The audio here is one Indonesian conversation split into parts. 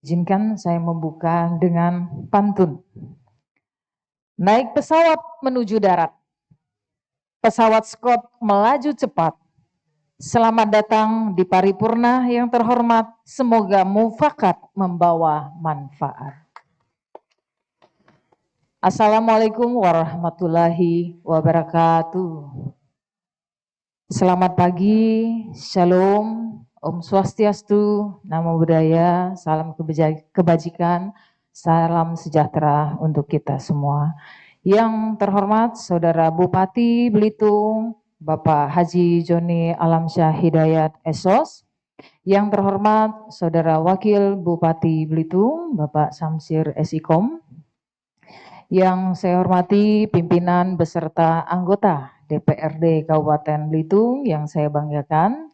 Izinkan saya membuka dengan pantun. Naik pesawat menuju darat, pesawat Scott melaju cepat. Selamat datang di paripurna yang terhormat, semoga mufakat membawa manfaat. Assalamualaikum warahmatullahi wabarakatuh. Selamat pagi, shalom, Om Swastiastu, Namo Buddhaya, salam kebajikan, salam sejahtera untuk kita semua. Yang terhormat Saudara Bupati Belitung, Bapak Haji Joni Alamsyah Hidayat SOS. Yang terhormat Saudara Wakil Bupati Belitung, Bapak Samsir SIKOM. Yang saya hormati pimpinan beserta anggota DPRD Kabupaten Belitung yang saya banggakan,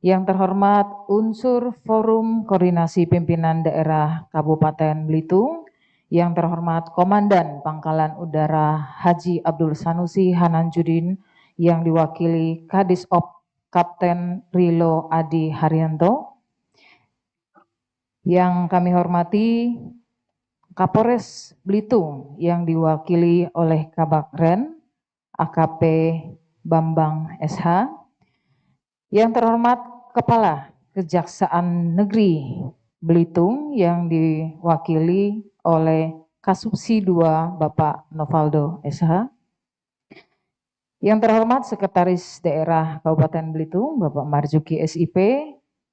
yang terhormat unsur Forum Koordinasi Pimpinan Daerah Kabupaten Belitung, yang terhormat Komandan Pangkalan Udara Haji Abdul Sanusi Hananjudin yang diwakili Kadis Op Kapten Rilo Adi Haryanto, yang kami hormati Kapolres Belitung yang diwakili oleh Kabak Ren AKP Bambang SH, yang terhormat Kepala Kejaksaan Negeri Belitung yang diwakili oleh Kasubsi 2 Bapak Novaldo SH, yang terhormat Sekretaris Daerah Kabupaten Belitung Bapak Marzuki SIP,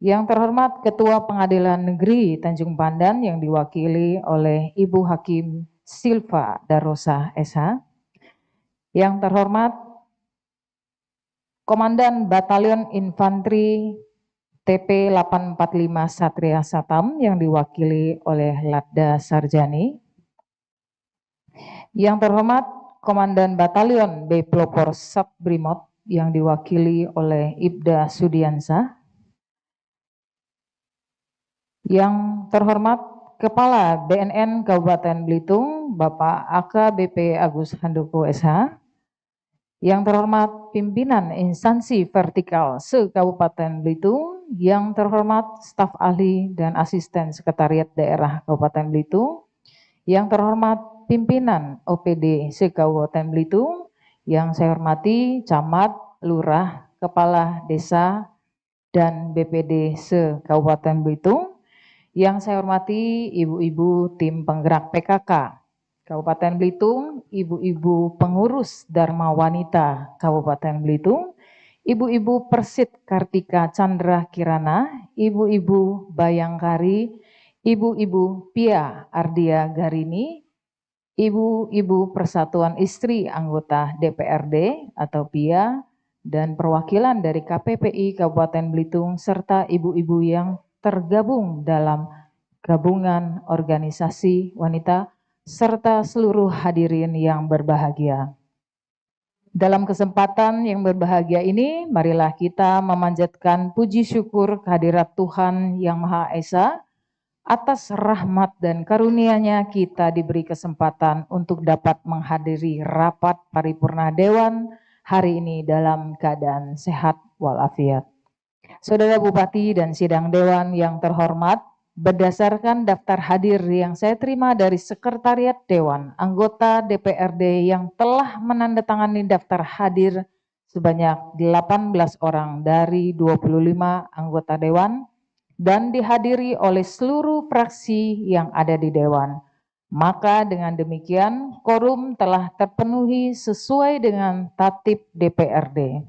yang terhormat Ketua Pengadilan Negeri Tanjung Pandan yang diwakili oleh Ibu Hakim Silva Darosa SH, yang terhormat Komandan Batalion Infanteri TP 845 Satria Satam yang diwakili oleh Ladda Sarjani, yang terhormat Komandan Batalion B Pelopor Sabbrimob yang diwakili oleh Ibda Sudiansah, yang terhormat Kepala BNN Kabupaten Belitung Bapak AKBP Agus Handoko SH, yang terhormat pimpinan instansi vertikal se-Kabupaten Belitung, yang terhormat staf ahli dan asisten sekretariat daerah Kabupaten Belitung, yang terhormat pimpinan OPD se-Kabupaten Belitung, yang saya hormati camat, lurah, kepala desa, dan BPD se-Kabupaten Belitung, yang saya hormati ibu-ibu tim penggerak PKK Kabupaten Belitung, ibu-ibu pengurus Dharma Wanita Kabupaten Belitung, ibu-ibu Persit Kartika Chandra Kirana, ibu-ibu Bayangkari, ibu-ibu Pia Ardia Garini, ibu-ibu Persatuan Istri Anggota DPRD atau PIA, dan perwakilan dari KPPI Kabupaten Belitung, serta ibu-ibu yang tergabung dalam gabungan organisasi wanita, serta seluruh hadirin yang berbahagia. Dalam kesempatan yang berbahagia ini, marilah kita memanjatkan puji syukur kehadirat Tuhan Yang Maha Esa. Atas rahmat dan karunia-Nya kita diberi kesempatan untuk dapat menghadiri rapat paripurna Dewan hari ini dalam keadaan sehat walafiat. Saudara Bupati dan Sidang Dewan yang terhormat, berdasarkan daftar hadir yang saya terima dari Sekretariat Dewan, anggota DPRD yang telah menandatangani daftar hadir sebanyak 18 orang dari 25 anggota Dewan dan dihadiri oleh seluruh fraksi yang ada di Dewan. Maka dengan demikian, quorum telah terpenuhi sesuai dengan tatib DPRD.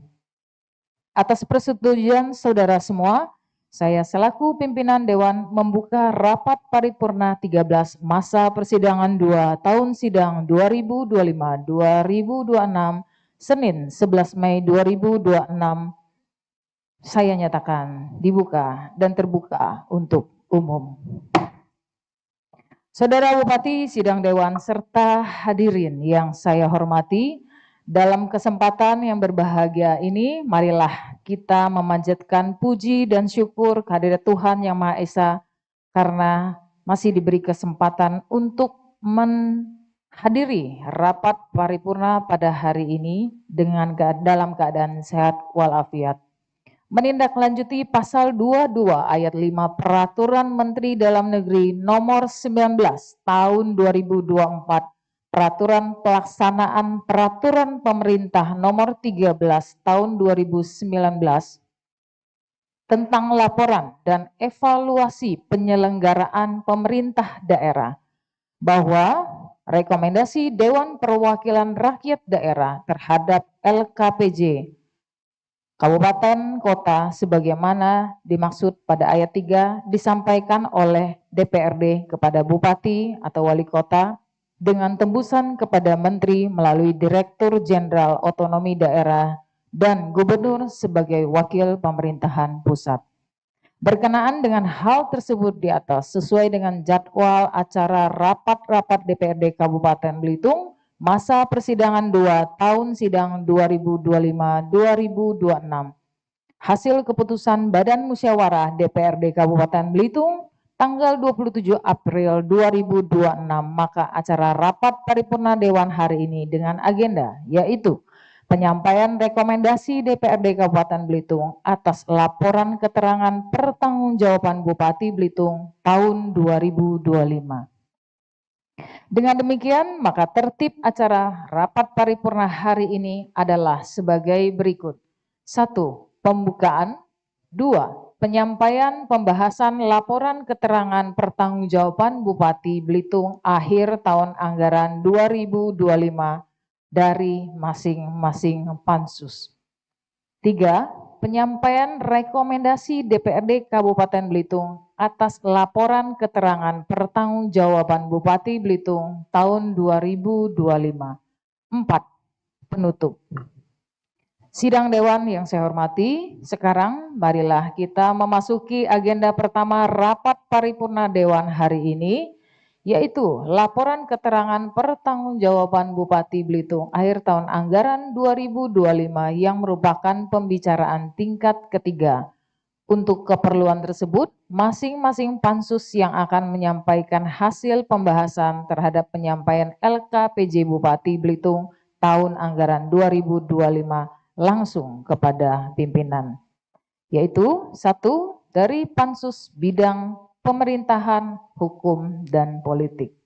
Atas persetujuan saudara semua, saya selaku pimpinan Dewan membuka rapat paripurna 13 masa persidangan 2 tahun sidang 2025-2026 Senin 11 Mei 2026. Saya nyatakan dibuka dan terbuka untuk umum. Saudara Bupati, Sidang Dewan, serta hadirin yang saya hormati, dalam kesempatan yang berbahagia ini, marilah kita memanjatkan puji dan syukur kehadirat Tuhan Yang Maha Esa karena masih diberi kesempatan untuk menghadiri rapat paripurna pada hari ini dalam keadaan sehat walafiat. menindaklanjuti pasal 22 ayat 5 Peraturan Menteri Dalam Negeri Nomor 19 Tahun 2024, Peraturan Pelaksanaan Peraturan Pemerintah Nomor 13 Tahun 2019 tentang laporan dan evaluasi penyelenggaraan pemerintah daerah, bahwa rekomendasi Dewan Perwakilan Rakyat Daerah terhadap LKPJ Kabupaten Kota sebagaimana dimaksud pada ayat 3 disampaikan oleh DPRD kepada Bupati atau Wali Kota dengan tembusan kepada Menteri melalui Direktur Jenderal Otonomi Daerah dan Gubernur sebagai wakil pemerintahan pusat. Berkenaan dengan hal tersebut di atas, sesuai dengan jadwal acara rapat-rapat DPRD Kabupaten Belitung, masa persidangan 2 tahun sidang 2025-2026. Hasil keputusan Badan Musyawarah DPRD Kabupaten Belitung tanggal 27 April 2026, maka acara rapat paripurna Dewan hari ini dengan agenda yaitu penyampaian rekomendasi DPRD Kabupaten Belitung atas laporan keterangan pertanggungjawaban Bupati Belitung tahun 2025. Dengan demikian, maka tertib acara rapat paripurna hari ini adalah sebagai berikut. 1. Pembukaan. 2. Penyampaian pembahasan laporan keterangan pertanggungjawaban Bupati Belitung akhir tahun anggaran 2025 dari masing-masing pansus. 3. Penyampaian rekomendasi DPRD Kabupaten Belitung atas laporan keterangan pertanggungjawaban Bupati Belitung tahun 2025. 4. Penutup. Sidang Dewan yang saya hormati, sekarang marilah kita memasuki agenda pertama rapat paripurna Dewan hari ini, yaitu laporan keterangan pertanggungjawaban Bupati Belitung akhir tahun anggaran 2025 yang merupakan pembicaraan tingkat ketiga. Untuk keperluan tersebut, masing-masing pansus yang akan menyampaikan hasil pembahasan terhadap penyampaian LKPJ Bupati Belitung tahun anggaran 2025 langsung kepada pimpinan, yaitu 1 dari Pansus Bidang Pemerintahan, Hukum, dan Politik,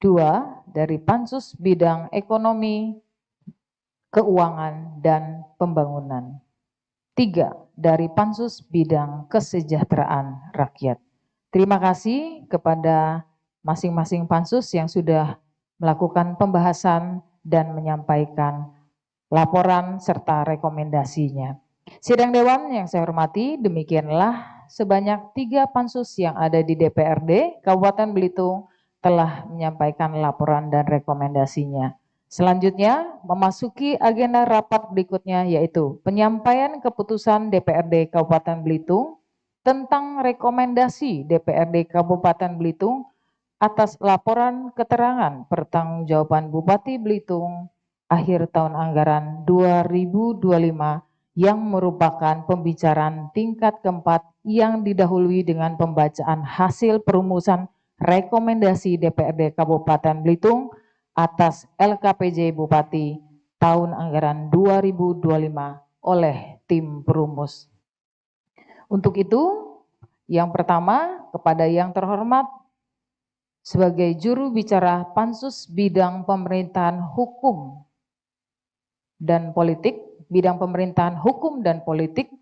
2 dari Pansus Bidang Ekonomi, Keuangan, dan Pembangunan, 3 dari Pansus Bidang Kesejahteraan Rakyat. Terima kasih kepada masing-masing pansus yang sudah melakukan pembahasan dan menyampaikan laporan serta rekomendasinya. Sidang Dewan yang saya hormati, demikianlah sebanyak 3 pansus yang ada di DPRD Kabupaten Belitung telah menyampaikan laporan dan rekomendasinya. Selanjutnya, memasuki agenda rapat berikutnya yaitu penyampaian keputusan DPRD Kabupaten Belitung tentang rekomendasi DPRD Kabupaten Belitung atas laporan keterangan pertanggungjawaban Bupati Belitung akhir tahun anggaran 2025 yang merupakan pembicaraan tingkat keempat yang didahului dengan pembacaan hasil perumusan rekomendasi DPRD Kabupaten Belitung atas LKPJ Bupati tahun anggaran 2025 oleh tim perumus. Untuk itu, yang pertama kepada yang terhormat sebagai juru bicara Pansus Bidang Pemerintahan Hukum dan Politik, Bidang Pemerintahan Hukum dan Politik,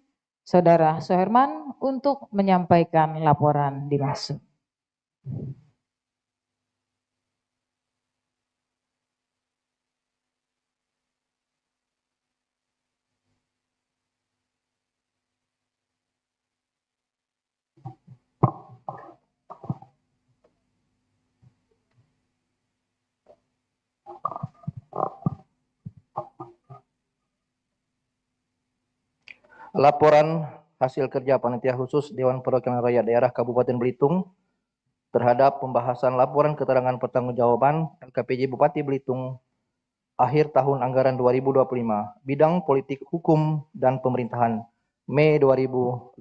Saudara Soherman untuk menyampaikan laporan dimaksud. Laporan hasil kerja Panitia Khusus Dewan Perwakilan Rakyat Daerah Kabupaten Belitung terhadap pembahasan laporan keterangan pertanggungjawaban LKPJ Bupati Belitung akhir tahun anggaran 2025, bidang politik, hukum, dan pemerintahan, Mei 2026.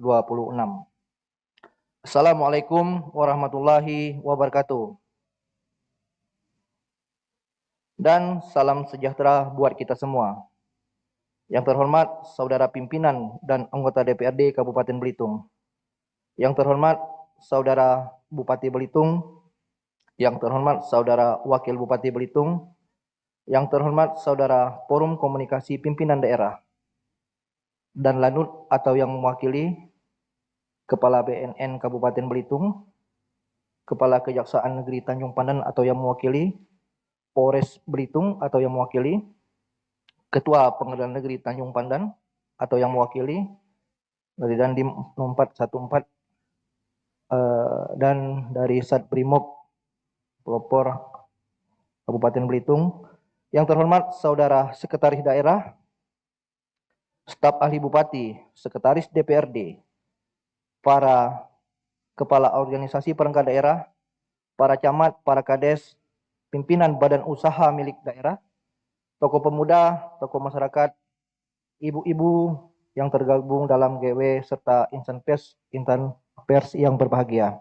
Assalamualaikum warahmatullahi wabarakatuh. Dan salam sejahtera buat kita semua. Yang terhormat Saudara Pimpinan dan Anggota DPRD Kabupaten Belitung. Yang terhormat Saudara Bupati Belitung. Yang terhormat Saudara Wakil Bupati Belitung. Yang terhormat Saudara Forum Komunikasi Pimpinan Daerah dan Lanut atau yang mewakili Kepala BNN Kabupaten Belitung, Kepala Kejaksaan Negeri Tanjung Pandan atau yang mewakili Polres Belitung atau yang mewakili Ketua Pengadilan Negeri Tanjung Pandan atau yang mewakili dari Dandim 414 dan dari Satbrimob Pelopor Kabupaten Belitung. Yang terhormat Saudara Sekretaris Daerah, Staf Ahli Bupati, Sekretaris DPRD, para Kepala Organisasi Perangkat Daerah, para camat, para kades, pimpinan badan usaha milik daerah, tokoh pemuda, tokoh masyarakat, ibu-ibu yang tergabung dalam GW, serta insan pers yang berbahagia.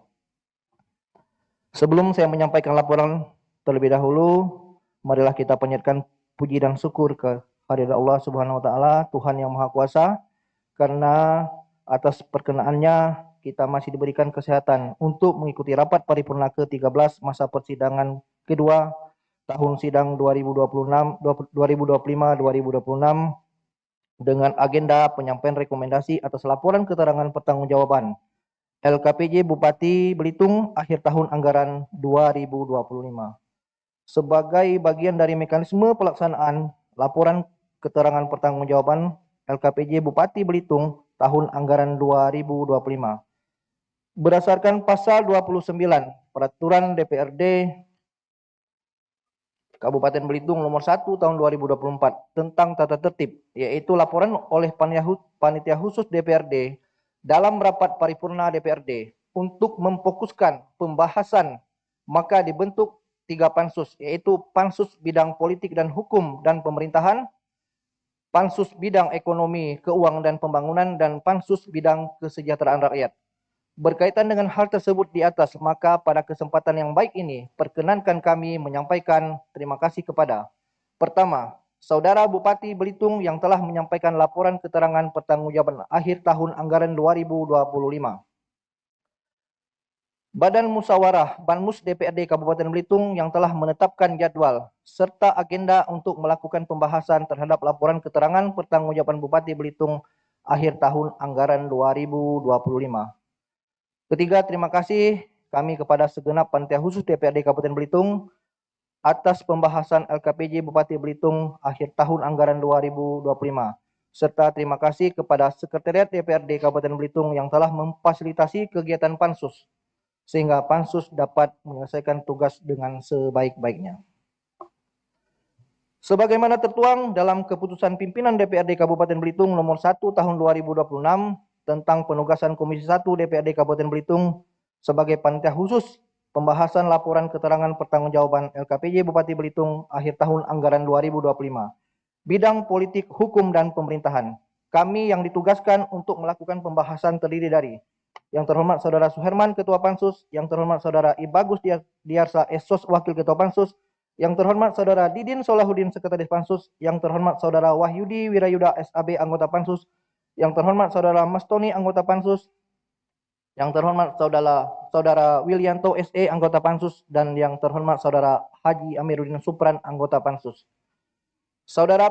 Sebelum saya menyampaikan laporan terlebih dahulu, marilah kita panjatkan puji dan syukur kehadirat Allah Subhanahu wa taala, Tuhan yang Maha Kuasa, karena atas perkenaannya kita masih diberikan kesehatan untuk mengikuti rapat paripurna ke-13 masa persidangan kedua tahun sidang 2025-2026 dengan agenda penyampaian rekomendasi atas laporan keterangan pertanggungjawaban LKPJ Bupati Belitung akhir tahun anggaran 2025. Sebagai bagian dari mekanisme pelaksanaan laporan keterangan pertanggungjawaban LKPJ Bupati Belitung tahun anggaran 2025. Berdasarkan pasal 29 Peraturan DPRD Kabupaten Belitung nomor 1 tahun 2024 tentang tata tertib, yaitu laporan oleh panitia khusus DPRD dalam rapat paripurna DPRD untuk memfokuskan pembahasan, maka dibentuk 3 pansus, yaitu Pansus Bidang Politik dan Hukum dan Pemerintahan, Pansus Bidang Ekonomi, Keuangan dan Pembangunan, dan Pansus Bidang Kesejahteraan Rakyat. Berkaitan dengan hal tersebut di atas, maka pada kesempatan yang baik ini, perkenankan kami menyampaikan terima kasih kepada pertama, Saudara Bupati Belitung yang telah menyampaikan laporan keterangan pertanggungjawaban akhir tahun anggaran 2025. Badan Musyawarah Banmus DPRD Kabupaten Belitung yang telah menetapkan jadwal serta agenda untuk melakukan pembahasan terhadap laporan keterangan pertanggungjawaban Bupati Belitung akhir tahun anggaran 2025. Ketiga, terima kasih kami kepada segenap panitia khusus DPRD Kabupaten Belitung atas pembahasan LKPJ Bupati Belitung akhir tahun anggaran 2025. Serta terima kasih kepada Sekretariat DPRD Kabupaten Belitung yang telah memfasilitasi kegiatan Pansus, sehingga Pansus dapat menyelesaikan tugas dengan sebaik-baiknya. Sebagaimana tertuang dalam keputusan pimpinan DPRD Kabupaten Belitung nomor 1 tahun 2026 tentang penugasan Komisi 1 DPRD Kabupaten Belitung sebagai panitia khusus pembahasan laporan keterangan pertanggungjawaban LKPJ Bupati Belitung akhir tahun anggaran 2025. Bidang politik, hukum, dan pemerintahan. Kami yang ditugaskan untuk melakukan pembahasan terdiri dari yang terhormat Saudara Suherman, Ketua Pansus, yang terhormat Saudara Ibagus Diarsa Esos, Wakil Ketua Pansus, yang terhormat Saudara Didin Solahuddin, Sekretaris Pansus, yang terhormat Saudara Wahyudi Wirayuda SAB, Anggota Pansus, yang terhormat Saudara Mastoni, Anggota Pansus, yang terhormat Saudara Willianto SE, Anggota Pansus, dan yang terhormat Saudara Haji Amiruddin Supran, Anggota Pansus. Saudara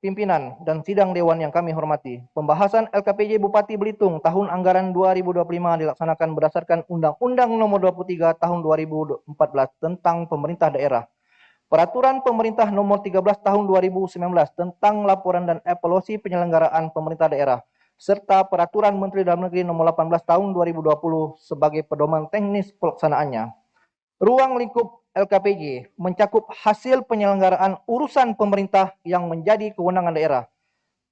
pimpinan dan sidang dewan yang kami hormati, pembahasan LKPJ Bupati Belitung tahun anggaran 2025 dilaksanakan berdasarkan Undang-Undang Nomor 23 Tahun 2014 tentang Pemerintah Daerah, Peraturan Pemerintah Nomor 13 Tahun 2019 tentang laporan dan evaluasi penyelenggaraan pemerintah daerah, serta Peraturan Menteri Dalam Negeri Nomor 18 Tahun 2020 sebagai pedoman teknis pelaksanaannya. Ruang lingkup LKPJ mencakup hasil penyelenggaraan urusan pemerintah yang menjadi kewenangan daerah,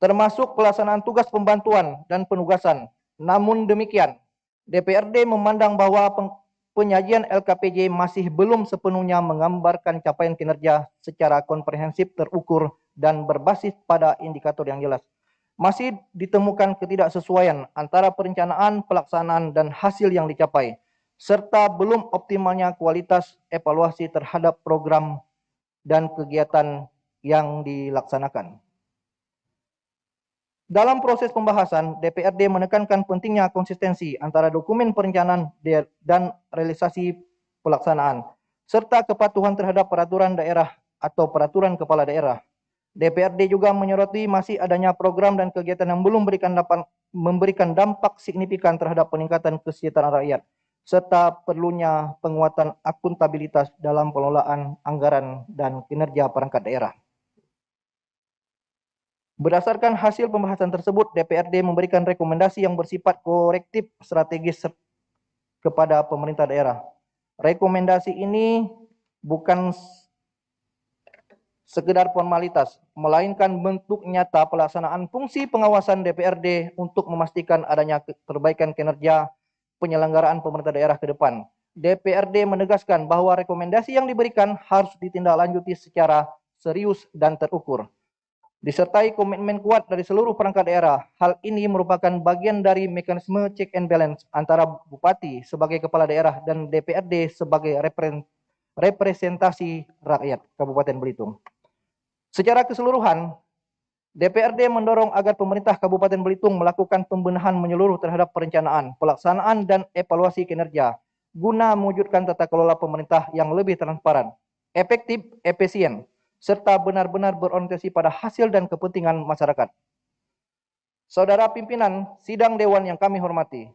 termasuk pelaksanaan tugas pembantuan dan penugasan. Namun demikian, DPRD memandang bahwa penyajian LKPJ masih belum sepenuhnya menggambarkan capaian kinerja secara komprehensif, terukur, dan berbasis pada indikator yang jelas. Masih ditemukan ketidaksesuaian antara perencanaan, pelaksanaan, dan hasil yang dicapai, serta belum optimalnya kualitas evaluasi terhadap program dan kegiatan yang dilaksanakan. Dalam proses pembahasan, DPRD menekankan pentingnya konsistensi antara dokumen perencanaan dan realisasi pelaksanaan, serta kepatuhan terhadap peraturan daerah atau peraturan kepala daerah. DPRD juga menyoroti masih adanya program dan kegiatan yang belum memberikan dampak signifikan terhadap peningkatan kesejahteraan rakyat, serta perlunya penguatan akuntabilitas dalam pengelolaan anggaran dan kinerja perangkat daerah. Berdasarkan hasil pembahasan tersebut, DPRD memberikan rekomendasi yang bersifat korektif strategis kepada pemerintah daerah. Rekomendasi ini bukan sekedar formalitas, melainkan bentuk nyata pelaksanaan fungsi pengawasan DPRD untuk memastikan adanya perbaikan kinerja penyelenggaraan pemerintah daerah ke depan. DPRD menegaskan bahwa rekomendasi yang diberikan harus ditindaklanjuti secara serius dan terukur, disertai komitmen kuat dari seluruh perangkat daerah. Hal ini merupakan bagian dari mekanisme check and balance antara Bupati sebagai kepala daerah dan DPRD sebagai representasi rakyat Kabupaten Belitung. Secara keseluruhan, DPRD mendorong agar pemerintah Kabupaten Belitung melakukan pembenahan menyeluruh terhadap perencanaan, pelaksanaan, dan evaluasi kinerja guna mewujudkan tata kelola pemerintah yang lebih transparan, efektif, efisien, serta benar-benar berorientasi pada hasil dan kepentingan masyarakat. Saudara pimpinan sidang dewan yang kami hormati,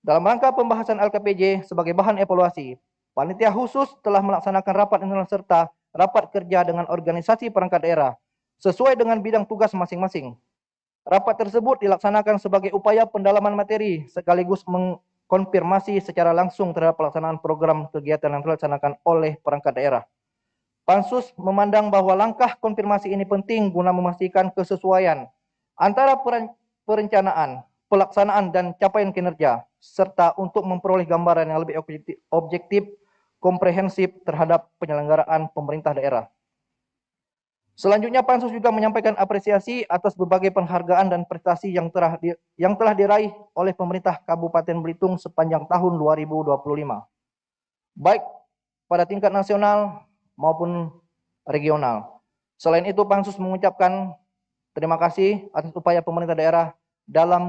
dalam rangka pembahasan LKPJ sebagai bahan evaluasi, panitia khusus telah melaksanakan rapat internal serta rapat kerja dengan organisasi perangkat daerah sesuai dengan bidang tugas masing-masing. Rapat tersebut dilaksanakan sebagai upaya pendalaman materi sekaligus mengkonfirmasi secara langsung terhadap pelaksanaan program kegiatan yang dilaksanakan oleh perangkat daerah. Pansus memandang bahwa langkah konfirmasi ini penting guna memastikan kesesuaian antara perencanaan, pelaksanaan, dan capaian kinerja, serta untuk memperoleh gambaran yang lebih objektif, komprehensif terhadap penyelenggaraan pemerintah daerah. Selanjutnya, Pansus juga menyampaikan apresiasi atas berbagai penghargaan dan prestasi yang telah diraih oleh pemerintah Kabupaten Belitung sepanjang tahun 2025, baik pada tingkat nasional maupun regional. Selain itu, Pansus mengucapkan terima kasih atas upaya pemerintah daerah dalam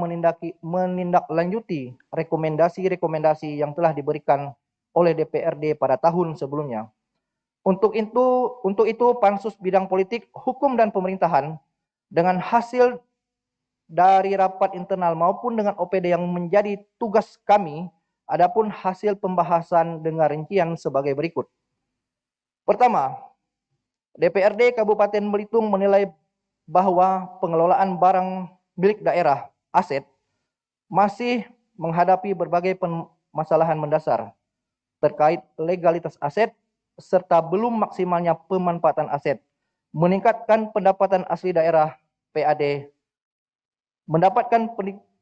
menindaklanjuti rekomendasi-rekomendasi yang telah diberikan oleh DPRD pada tahun sebelumnya. Untuk itu, Pansus Bidang Politik, Hukum, dan Pemerintahan dengan hasil dari rapat internal maupun dengan OPD yang menjadi tugas kami, adapun hasil pembahasan dengan rincian sebagai berikut. Pertama, DPRD Kabupaten Belitung menilai bahwa pengelolaan barang milik daerah, aset, masih menghadapi berbagai permasalahan mendasar terkait legalitas aset serta belum maksimalnya pemanfaatan aset, meningkatkan pendapatan asli daerah PAD, mendapatkan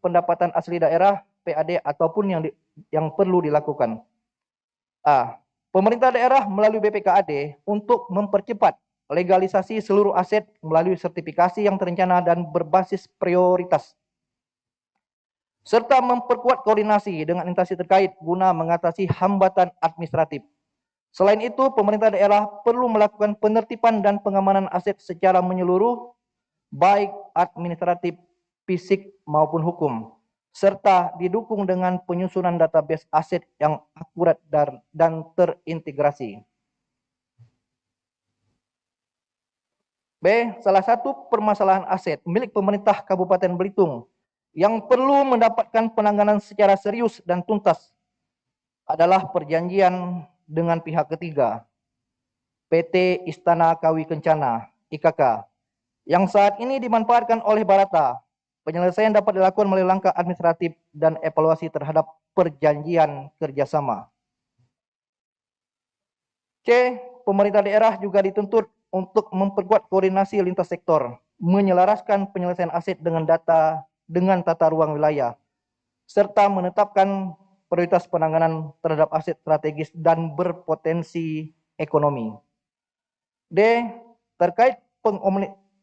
pendapatan asli daerah PAD ataupun yang perlu dilakukan. A. Pemerintah daerah melalui BPKAD untuk mempercepat legalisasi seluruh aset melalui sertifikasi yang terencana dan berbasis prioritas, serta memperkuat koordinasi dengan instansi terkait guna mengatasi hambatan administratif. Selain itu, pemerintah daerah perlu melakukan penertiban dan pengamanan aset secara menyeluruh, baik administratif, fisik, maupun hukum, serta didukung dengan penyusunan database aset yang akurat dan terintegrasi. B. Salah satu permasalahan aset milik pemerintah Kabupaten Belitung yang perlu mendapatkan penanganan secara serius dan tuntas adalah perjanjian dengan pihak ketiga, PT Istana Kawi Kencana, IKK, yang saat ini dimanfaatkan oleh Barata. Penyelesaian dapat dilakukan melalui langkah administratif dan evaluasi terhadap perjanjian kerjasama. C. Pemerintah daerah juga dituntut untuk memperkuat koordinasi lintas sektor, menyelaraskan penyelesaian aset dengan tata ruang wilayah, serta menetapkan prioritas penanganan terhadap aset strategis dan berpotensi ekonomi. D. Terkait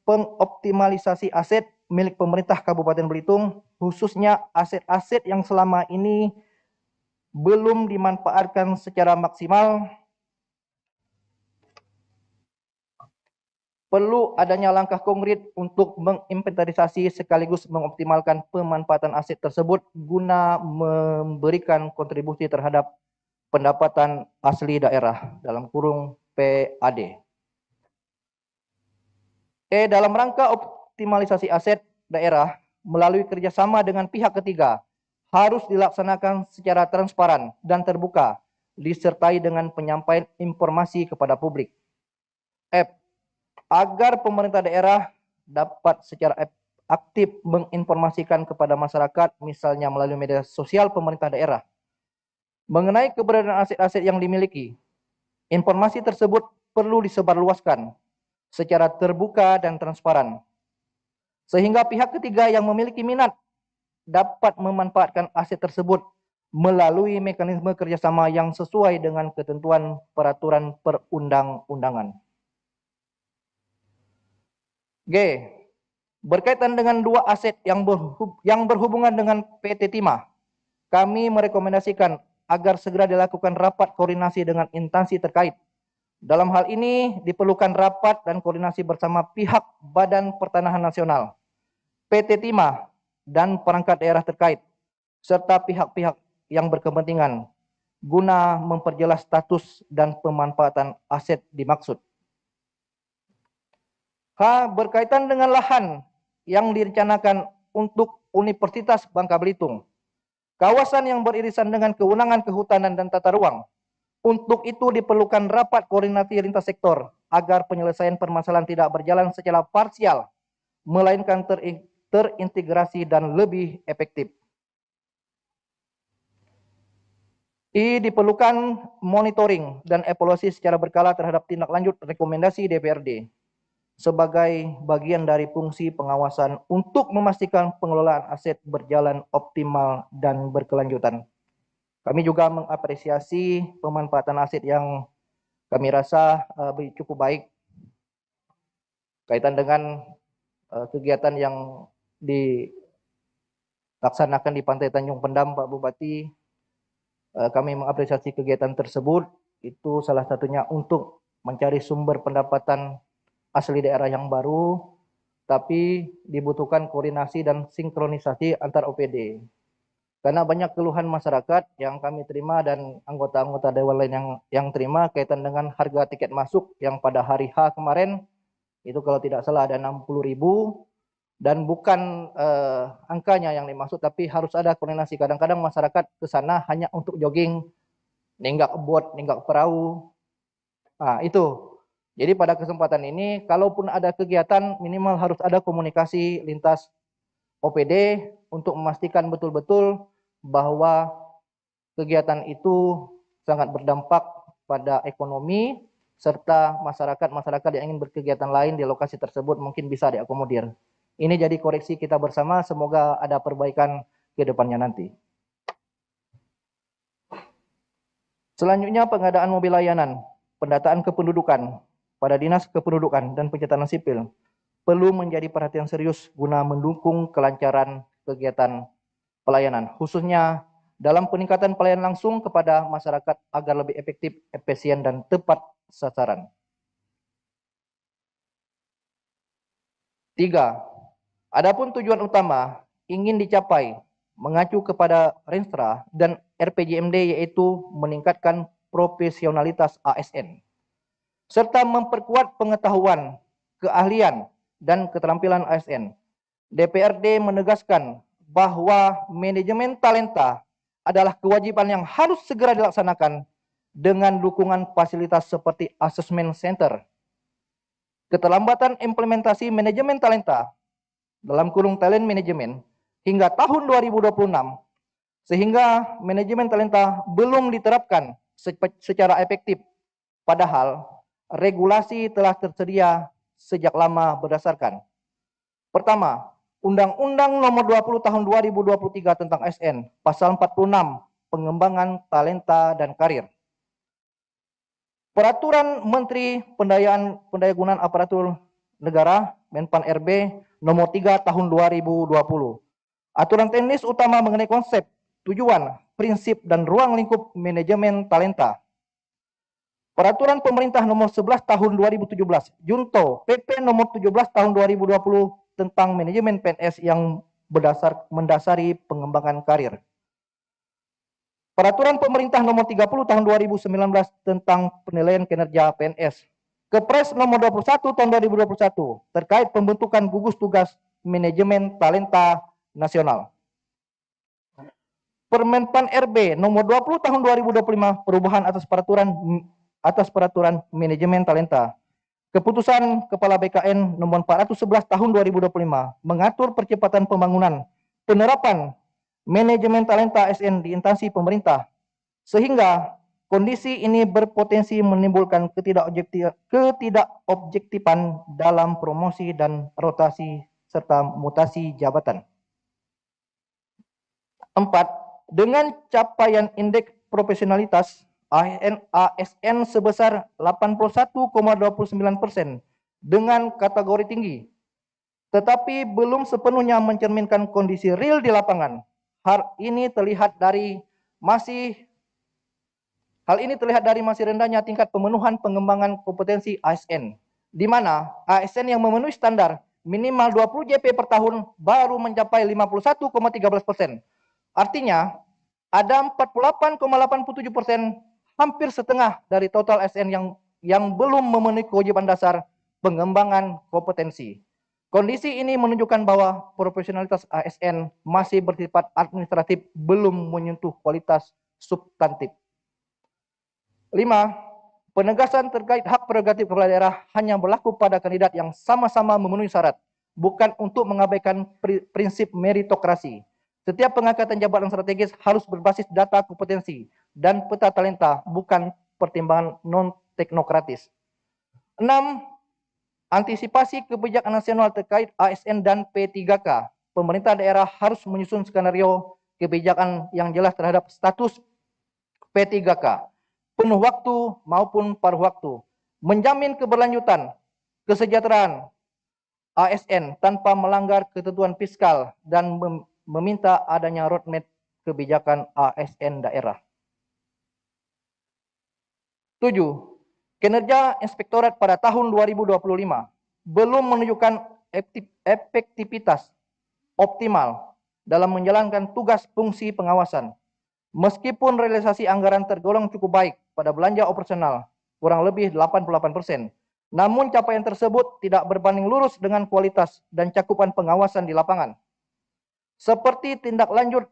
pengoptimalisasi aset milik pemerintah Kabupaten Belitung, khususnya aset-aset yang selama ini belum dimanfaatkan secara maksimal, Perlu adanya langkah konkret untuk menginventarisasi sekaligus mengoptimalkan pemanfaatan aset tersebut guna memberikan kontribusi terhadap pendapatan asli daerah dalam kurung PAD. Dalam rangka optimalisasi aset daerah melalui kerjasama dengan pihak ketiga harus dilaksanakan secara transparan dan terbuka, disertai dengan penyampaian informasi kepada publik. Agar pemerintah daerah dapat secara aktif menginformasikan kepada masyarakat, misalnya melalui media sosial pemerintah daerah, mengenai keberadaan aset-aset yang dimiliki. Informasi tersebut perlu disebarluaskan secara terbuka dan transparan, sehingga pihak ketiga yang memiliki minat dapat memanfaatkan aset tersebut melalui mekanisme kerjasama yang sesuai dengan ketentuan peraturan perundang-undangan. G. Berkaitan dengan dua aset yang berhubungan dengan PT Timah, kami merekomendasikan agar segera dilakukan rapat koordinasi dengan instansi terkait. Dalam hal ini diperlukan rapat dan koordinasi bersama pihak Badan Pertanahan Nasional, PT Timah, dan perangkat daerah terkait, serta pihak-pihak yang berkepentingan, guna memperjelas status dan pemanfaatan aset dimaksud. H. Berkaitan dengan lahan yang direncanakan untuk Universitas Bangka Belitung, kawasan yang beririsan dengan kewenangan kehutanan dan tata ruang. Untuk itu diperlukan rapat koordinasi lintas sektor agar penyelesaian permasalahan tidak berjalan secara parsial, melainkan terintegrasi dan lebih efektif. I. Diperlukan monitoring dan evaluasi secara berkala terhadap tindak lanjut rekomendasi DPRD sebagai bagian dari fungsi pengawasan untuk memastikan pengelolaan aset berjalan optimal dan berkelanjutan. Kami juga mengapresiasi pemanfaatan aset yang kami rasa cukup baik kaitan dengan kegiatan yang dilaksanakan di Pantai Tanjung Pendam, Pak Bupati. Kami mengapresiasi kegiatan tersebut, itu salah satunya untuk mencari sumber pendapatan asli daerah yang baru, tapi dibutuhkan koordinasi dan sinkronisasi antar OPD. Karena banyak keluhan masyarakat yang kami terima dan anggota-anggota dewan lain yang terima kaitan dengan harga tiket masuk yang pada hari H kemarin, itu kalau tidak salah ada 60.000, dan bukan angkanya yang dimaksud, tapi harus ada koordinasi. Kadang-kadang masyarakat ke sana hanya untuk jogging, nenggak bot, nenggak perahu. Nah, itu. Jadi pada kesempatan ini, kalaupun ada kegiatan, minimal harus ada komunikasi lintas OPD untuk memastikan betul-betul bahwa kegiatan itu sangat berdampak pada ekonomi, serta masyarakat yang ingin berkegiatan lain di lokasi tersebut mungkin bisa diakomodir. Ini jadi koreksi kita bersama, semoga ada perbaikan ke depannya nanti. Selanjutnya, pengadaan mobil layanan, pendataan kependudukan pada Dinas Kependudukan dan Pencatatan Sipil perlu menjadi perhatian serius guna mendukung kelancaran kegiatan pelayanan, khususnya dalam peningkatan pelayanan langsung kepada masyarakat agar lebih efektif, efisien, dan tepat sasaran. 3. Adapun tujuan utama ingin dicapai mengacu kepada Renstra dan RPJMD, yaitu meningkatkan profesionalitas ASN, serta memperkuat pengetahuan, keahlian, dan keterampilan ASN. DPRD menegaskan bahwa manajemen talenta adalah kewajiban yang harus segera dilaksanakan dengan dukungan fasilitas seperti assessment center. Keterlambatan implementasi manajemen talenta dalam kurung talent management hingga tahun 2026, sehingga manajemen talenta belum diterapkan secara efektif, padahal regulasi telah tersedia sejak lama berdasarkan. Pertama, Undang-Undang Nomor 20 Tahun 2023 tentang ASN, Pasal 46, Pengembangan Talenta dan Karir. Peraturan Menteri Pendayagunaan Aparatur Negara, Menpan RB, Nomor 3 Tahun 2020. Aturan teknis utama mengenai konsep, tujuan, prinsip, dan ruang lingkup manajemen talenta. Peraturan Pemerintah Nomor 11 Tahun 2017, Junto PP Nomor 17 Tahun 2020 tentang manajemen PNS yang mendasari pengembangan karir. Peraturan Pemerintah Nomor 30 Tahun 2019 tentang penilaian kinerja PNS. Kepres Nomor 21 Tahun 2021 terkait pembentukan gugus tugas manajemen talenta nasional. Permenpan RB Nomor 20 Tahun 2025 perubahan atas peraturan manajemen talenta. Keputusan Kepala BKN Nomor 411 Tahun 2025 mengatur percepatan pembangunan penerapan manajemen talenta ASN di instansi pemerintah, sehingga kondisi ini berpotensi menimbulkan ketidakobjektifan dalam promosi dan rotasi serta mutasi jabatan. 4. Dengan capaian indeks profesionalitas ASN sebesar 81,29% dengan kategori tinggi, tetapi belum sepenuhnya mencerminkan kondisi real di lapangan. Hal ini terlihat dari masih rendahnya tingkat pemenuhan pengembangan kompetensi ASN, di mana ASN yang memenuhi standar minimal 20 JP per tahun baru mencapai 51,13%. Artinya, ada 48,87%, hampir setengah dari total ASN yang belum memenuhi kewajiban dasar pengembangan kompetensi. Kondisi ini menunjukkan bahwa profesionalitas ASN masih bersifat administratif, belum menyentuh kualitas substantif. 5. Penegasan terkait hak prerogatif kepala daerah hanya berlaku pada kandidat yang sama-sama memenuhi syarat, bukan untuk mengabaikan prinsip meritokrasi. Setiap pengangkatan jabatan strategis harus berbasis data kompetensi dan peta talenta, bukan pertimbangan non-teknokratis. 6. Antisipasi kebijakan nasional terkait ASN dan P3K. Pemerintah daerah harus menyusun skenario kebijakan yang jelas terhadap status P3K, penuh waktu maupun paruh waktu, menjamin keberlanjutan kesejahteraan ASN tanpa melanggar ketentuan fiskal, dan meminta adanya roadmap kebijakan ASN daerah. 7. Kinerja Inspektorat pada tahun 2025 belum menunjukkan efektivitas optimal dalam menjalankan tugas fungsi pengawasan. Meskipun realisasi anggaran tergolong cukup baik pada belanja operasional, kurang lebih 88%, namun capaian tersebut tidak berbanding lurus dengan kualitas dan cakupan pengawasan di lapangan. Seperti tindak lanjut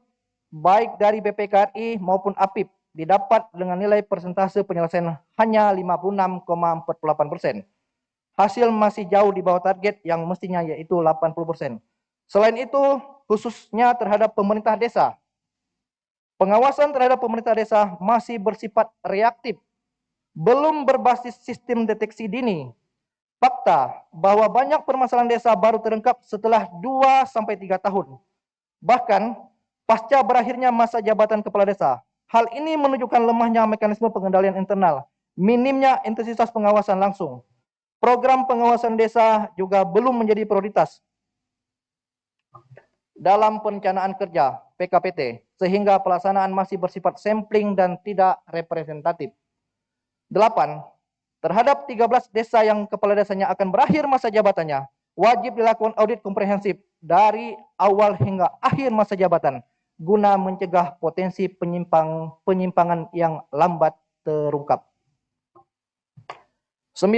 baik dari BPKRI maupun APIP didapat dengan nilai persentase penyelesaian hanya 56,48%. Hasil masih jauh di bawah target yang mestinya yaitu 80%. Selain itu, khususnya terhadap pemerintah desa, pengawasan terhadap pemerintah desa masih bersifat reaktif, belum berbasis sistem deteksi dini. Fakta bahwa banyak permasalahan desa baru terungkap setelah 2-3 tahun. Bahkan, pasca berakhirnya masa jabatan kepala desa, hal ini menunjukkan lemahnya mekanisme pengendalian internal, minimnya intensitas pengawasan langsung. Program pengawasan desa juga belum menjadi prioritas dalam perencanaan kerja PKPT, sehingga pelaksanaan masih bersifat sampling dan tidak representatif. 8. Terhadap 13 desa yang kepala desanya akan berakhir masa jabatannya, wajib dilakukan audit komprehensif dari awal hingga akhir masa jabatan, guna mencegah potensi penyimpangan yang lambat terungkap. 9.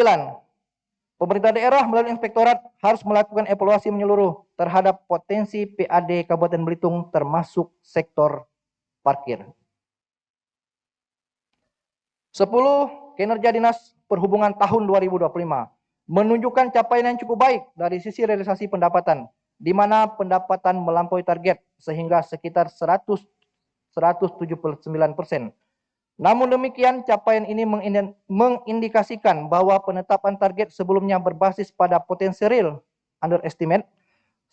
Pemerintah daerah melalui inspektorat harus melakukan evaluasi menyeluruh terhadap potensi PAD Kabupaten Belitung termasuk sektor parkir. 10. Kinerja Dinas Perhubungan tahun 2025 menunjukkan capaian yang cukup baik dari sisi realisasi pendapatan, di mana pendapatan melampaui target sehingga sekitar 179%. Namun demikian, capaian ini mengindikasikan bahwa penetapan target sebelumnya berbasis pada potensi real underestimate,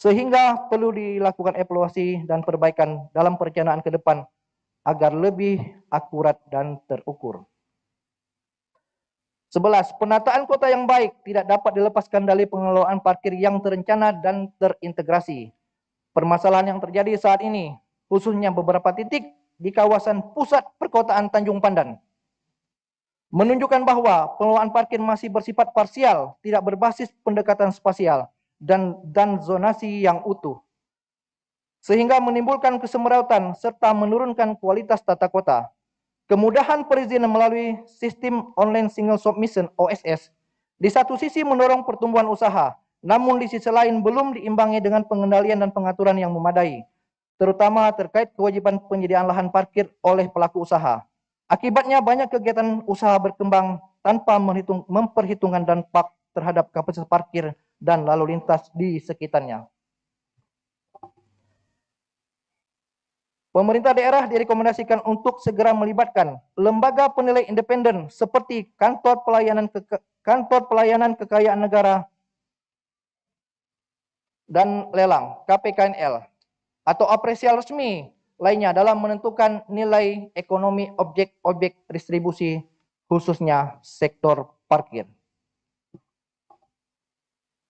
sehingga perlu dilakukan evaluasi dan perbaikan dalam perencanaan ke depan agar lebih akurat dan terukur. 11. Penataan kota yang baik tidak dapat dilepaskan dari pengelolaan parkir yang terencana dan terintegrasi. Permasalahan yang terjadi saat ini, khususnya beberapa titik di kawasan pusat perkotaan Tanjung Pandan, menunjukkan bahwa pengelolaan parkir masih bersifat parsial, tidak berbasis pendekatan spasial, dan zonasi yang utuh, sehingga menimbulkan kesemrautan serta menurunkan kualitas tata kota. Kemudahan perizinan melalui sistem online single submission (OSS) di satu sisi mendorong pertumbuhan usaha, namun di sisi lain belum diimbangi dengan pengendalian dan pengaturan yang memadai, terutama terkait kewajiban penyediaan lahan parkir oleh pelaku usaha. Akibatnya banyak kegiatan usaha berkembang tanpa memperhitungkan dampak terhadap kapasitas parkir dan lalu lintas di sekitarnya. Pemerintah daerah direkomendasikan untuk segera melibatkan lembaga penilai independen seperti Kantor Pelayanan Kekayaan Negara dan Lelang (KPKNL) atau apresial resmi lainnya dalam menentukan nilai ekonomi objek-objek distribusi, khususnya sektor parkir.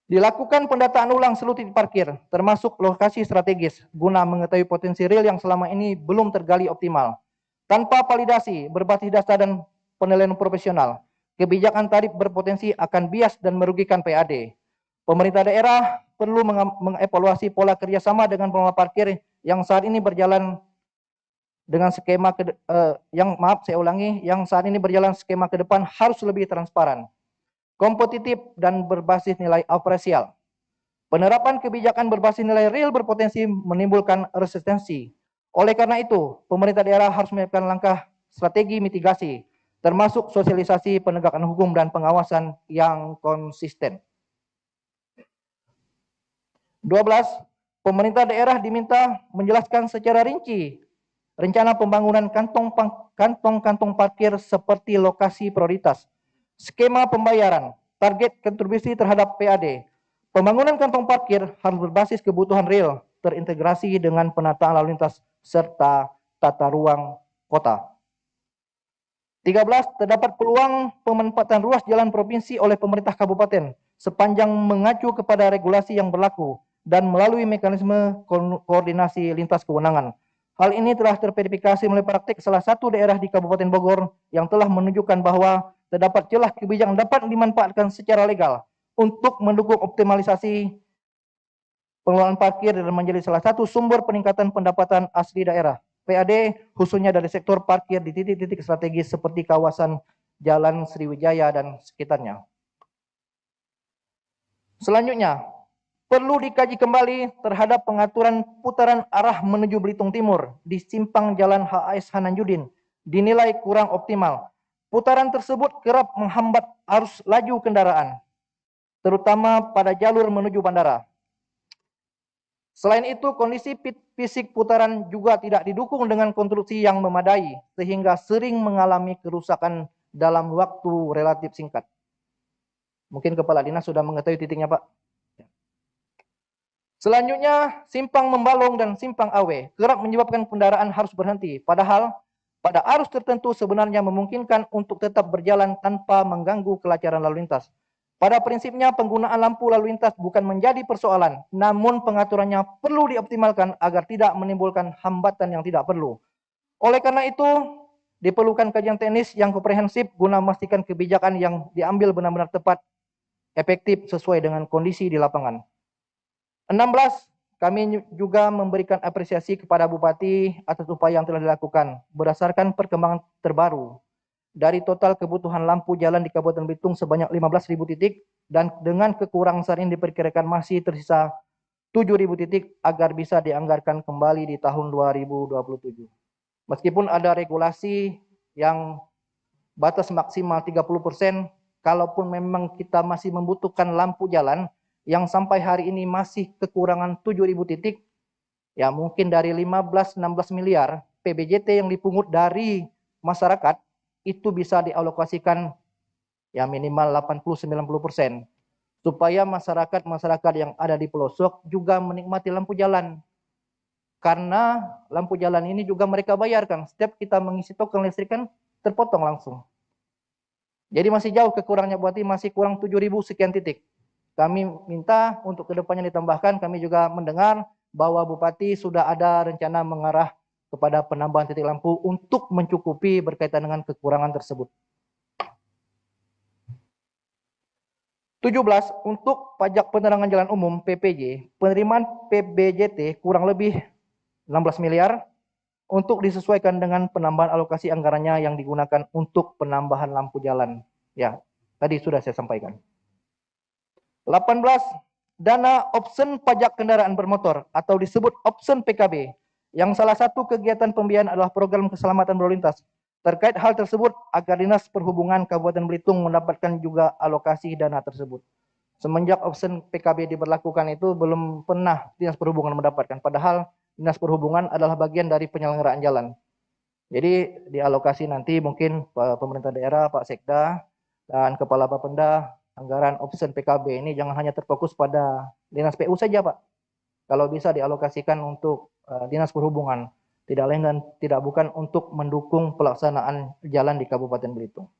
Dilakukan pendataan ulang seluruh titik parkir, termasuk lokasi strategis, guna mengetahui potensi real yang selama ini belum tergali optimal. Tanpa validasi berbasis data dan penilaian profesional, kebijakan tarif berpotensi akan bias dan merugikan PAD. Pemerintah daerah perlu mengevaluasi pola kerjasama dengan pengelola parkir yang saat ini berjalan dengan skema yang saat ini berjalan skema ke depan harus lebih transparan, kompetitif, dan berbasis nilai apresial. Penerapan kebijakan berbasis nilai real berpotensi menimbulkan resistensi. Oleh karena itu, pemerintah daerah harus menyiapkan langkah strategi mitigasi, termasuk sosialisasi penegakan hukum dan pengawasan yang konsisten. 12. Pemerintah daerah diminta menjelaskan secara rinci rencana pembangunan kantong-kantong parkir seperti lokasi prioritas, skema pembayaran, target kontribusi terhadap PAD. Pembangunan kantong parkir harus berbasis kebutuhan real, terintegrasi dengan penataan lalu lintas serta tata ruang kota. 13. Terdapat peluang pemanfaatan ruas jalan provinsi oleh pemerintah kabupaten sepanjang mengacu kepada regulasi yang berlaku dan melalui mekanisme koordinasi lintas kewenangan. Hal ini telah terverifikasi melalui praktik salah satu daerah di Kabupaten Bogor yang telah menunjukkan bahwa terdapat celah kebijakan dapat dimanfaatkan secara legal untuk mendukung optimalisasi pengelolaan parkir dan menjadi salah satu sumber peningkatan pendapatan asli daerah. PAD khususnya dari sektor parkir di titik-titik strategis seperti kawasan Jalan Sriwijaya dan sekitarnya. Selanjutnya, perlu dikaji kembali terhadap pengaturan putaran arah menuju Belitung Timur di simpang Jalan HAS Hananjudin dinilai kurang optimal. Putaran tersebut kerap menghambat arus laju kendaraan, terutama pada jalur menuju bandara. Selain itu, kondisi fisik putaran juga tidak didukung dengan konstruksi yang memadai, sehingga sering mengalami kerusakan dalam waktu relatif singkat. Mungkin Kepala Dinas sudah mengetahui titiknya, Pak. Selanjutnya, simpang Membalong dan simpang Awe kerap menyebabkan kendaraan harus berhenti, padahal pada arus tertentu sebenarnya memungkinkan untuk tetap berjalan tanpa mengganggu kelancaran lalu lintas. Pada prinsipnya, penggunaan lampu lalu lintas bukan menjadi persoalan, namun pengaturannya perlu dioptimalkan agar tidak menimbulkan hambatan yang tidak perlu. Oleh karena itu, diperlukan kajian teknis yang komprehensif guna memastikan kebijakan yang diambil benar-benar tepat, efektif, sesuai dengan kondisi di lapangan. 16. Kami juga memberikan apresiasi kepada Bupati atas upaya yang telah dilakukan berdasarkan perkembangan terbaru. Dari total kebutuhan lampu jalan di Kabupaten Belitung sebanyak 15.000 titik dan dengan kekurangan saat ini diperkirakan masih tersisa 7.000 titik agar bisa dianggarkan kembali di tahun 2027. Meskipun ada regulasi yang batas maksimal 30%, kalaupun memang kita masih membutuhkan lampu jalan yang sampai hari ini masih kekurangan 7.000 titik, ya mungkin dari 15-16 miliar PBJT yang dipungut dari masyarakat, itu bisa dialokasikan ya minimal 80-90%, supaya masyarakat yang ada di pelosok juga menikmati lampu jalan. Karena lampu jalan ini juga mereka bayarkan. Setiap kita mengisi token listrik kan terpotong langsung. Jadi masih jauh kekurangnya, berarti masih kurang 7.000 sekian titik. Kami minta untuk kedepannya ditambahkan. Kami juga mendengar bahwa Bupati sudah ada rencana mengarah kepada penambahan titik lampu untuk mencukupi berkaitan dengan kekurangan tersebut. 17. Untuk pajak penerangan jalan umum PPJ, penerimaan PBJT kurang lebih 16 miliar untuk disesuaikan dengan penambahan alokasi anggarannya yang digunakan untuk penambahan lampu jalan. Ya, tadi sudah saya sampaikan. 18. Dana option pajak kendaraan bermotor atau disebut option PKB, yang salah satu kegiatan pembiayaan adalah program keselamatan berlalu lintas. Terkait hal tersebut, agar Dinas Perhubungan Kabupaten Belitung mendapatkan juga alokasi dana tersebut. Semenjak option PKB diberlakukan itu belum pernah Dinas Perhubungan mendapatkan. Padahal Dinas Perhubungan adalah bagian dari penyelenggaraan jalan. Jadi dialokasi nanti mungkin pemerintah daerah, Pak Sekda, dan Kepala Bapenda, anggaran option PKB ini jangan hanya terfokus pada Dinas PU saja, Pak. Kalau bisa dialokasikan untuk Dinas Perhubungan. Tidak lain dan tidak bukan untuk mendukung pelaksanaan jalan di Kabupaten Belitung.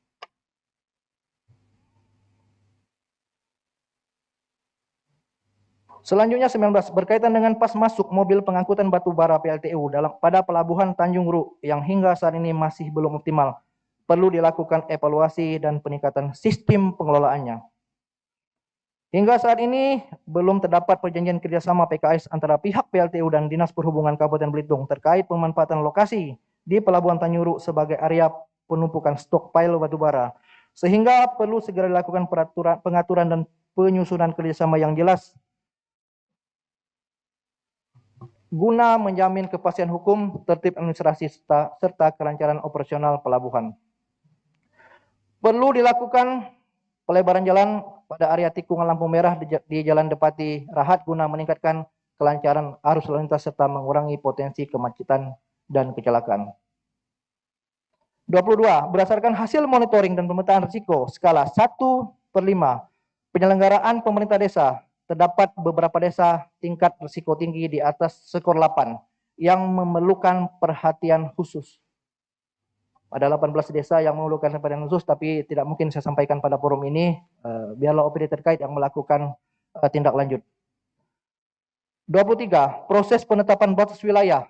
Selanjutnya 19, berkaitan dengan pas masuk mobil pengangkutan batu bara PLTU pada pelabuhan Tanjung Ru yang hingga saat ini masih belum optimal. Perlu dilakukan evaluasi dan peningkatan sistem pengelolaannya. Hingga saat ini belum terdapat perjanjian kerjasama PKS antara pihak PLTU dan Dinas Perhubungan Kabupaten Belitung terkait pemanfaatan lokasi di Pelabuhan Tanjung Ru sebagai area penumpukan stockpile batubara, sehingga perlu segera dilakukan pengaturan dan penyusunan kerjasama yang jelas guna menjamin kepastian hukum, tertib administrasi serta kelancaran operasional pelabuhan. Perlu dilakukan pelebaran jalan pada area tikungan lampu merah di Jalan Depati Rahat guna meningkatkan kelancaran arus lalu lintas serta mengurangi potensi kemacetan dan kecelakaan. 22. Berdasarkan hasil monitoring dan pemetaan risiko skala 1/5 penyelenggaraan pemerintah desa, terdapat beberapa desa tingkat risiko tinggi di atas skor 8 yang memerlukan perhatian khusus. Ada 18 desa yang memerlukan perhatian khusus, tapi tidak mungkin saya sampaikan pada forum ini. Biarlah OPD terkait yang melakukan tindak lanjut. 23. Proses penetapan batas wilayah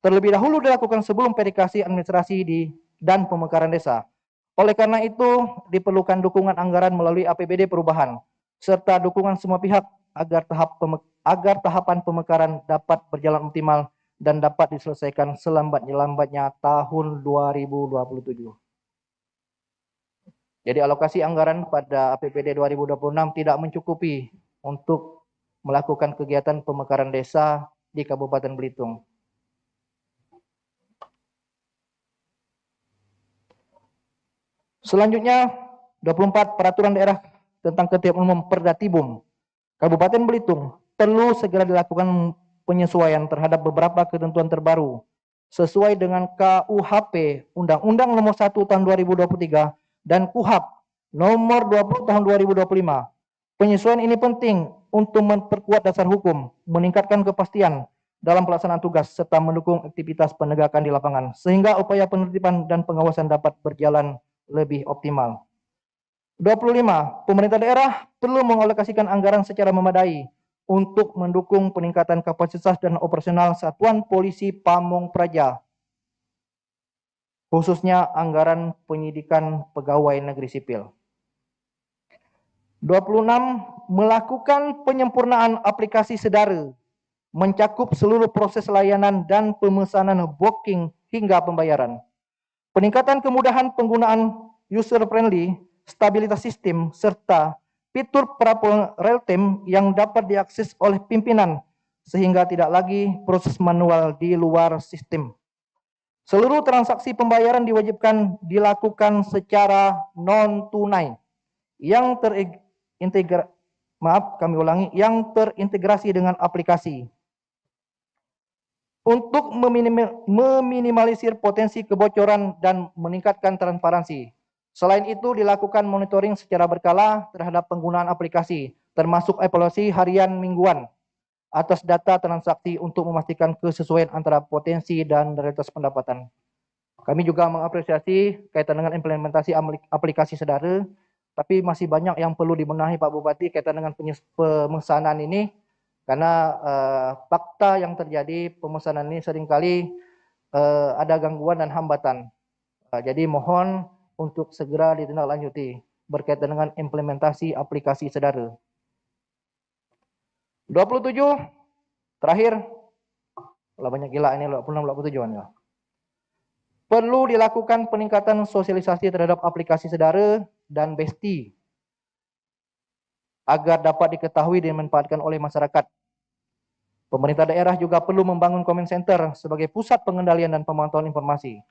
terlebih dahulu dilakukan sebelum verifikasi administrasi dan pemekaran desa. Oleh karena itu, diperlukan dukungan anggaran melalui APBD perubahan, serta dukungan semua pihak agar tahapan pemekaran dapat berjalan optimal dan dapat diselesaikan selambat-lambatnya tahun 2027. Jadi alokasi anggaran pada APBD 2026 tidak mencukupi untuk melakukan kegiatan pemekaran desa di Kabupaten Belitung. Selanjutnya, 24 Peraturan Daerah tentang Ketertiban Umum Perdatibum Kabupaten Belitung perlu segera dilakukan penyesuaian terhadap beberapa ketentuan terbaru sesuai dengan KUHP Undang-Undang Nomor 1 Tahun 2023 dan KUHP Nomor 20 Tahun 2025. Penyesuaian ini penting untuk memperkuat dasar hukum, meningkatkan kepastian dalam pelaksanaan tugas serta mendukung aktivitas penegakan di lapangan sehingga upaya penertiban dan pengawasan dapat berjalan lebih optimal. 25. Pemerintah daerah perlu mengalokasikan anggaran secara memadai untuk mendukung peningkatan kapasitas dan operasional Satuan Polisi Pamong Praja, khususnya anggaran penyidikan pegawai negeri sipil. 26. Melakukan penyempurnaan aplikasi Sedara, mencakup seluruh proses layanan dan pemesanan booking hingga pembayaran. Peningkatan kemudahan penggunaan user-friendly, stabilitas sistem, serta fitur pelaporan real-time yang dapat diakses oleh pimpinan sehingga tidak lagi proses manual di luar sistem. Seluruh transaksi pembayaran diwajibkan dilakukan secara non-tunai yang terintegrasi dengan aplikasi untuk meminimalisir potensi kebocoran dan meningkatkan transparansi. Selain itu, dilakukan monitoring secara berkala terhadap penggunaan aplikasi, termasuk evaluasi harian mingguan atas data transaksi untuk memastikan kesesuaian antara potensi dan realitas pendapatan. Kami juga mengapresiasi kaitan dengan implementasi aplikasi Sedara, tapi masih banyak yang perlu dibenahi Pak Bupati kaitan dengan pemesanan ini, karena fakta yang terjadi pemesanan ini seringkali ada gangguan dan hambatan. Jadi mohon untuk segera ditindaklanjuti. berkaitan dengan implementasi aplikasi Sedara. 27, terakhir, lah banyak gila ini 27-an ya. Perlu dilakukan peningkatan sosialisasi terhadap aplikasi Sedara dan Besti agar dapat diketahui dan dimanfaatkan oleh masyarakat. Pemerintah daerah juga perlu membangun comment center sebagai pusat pengendalian dan pemantauan informasi.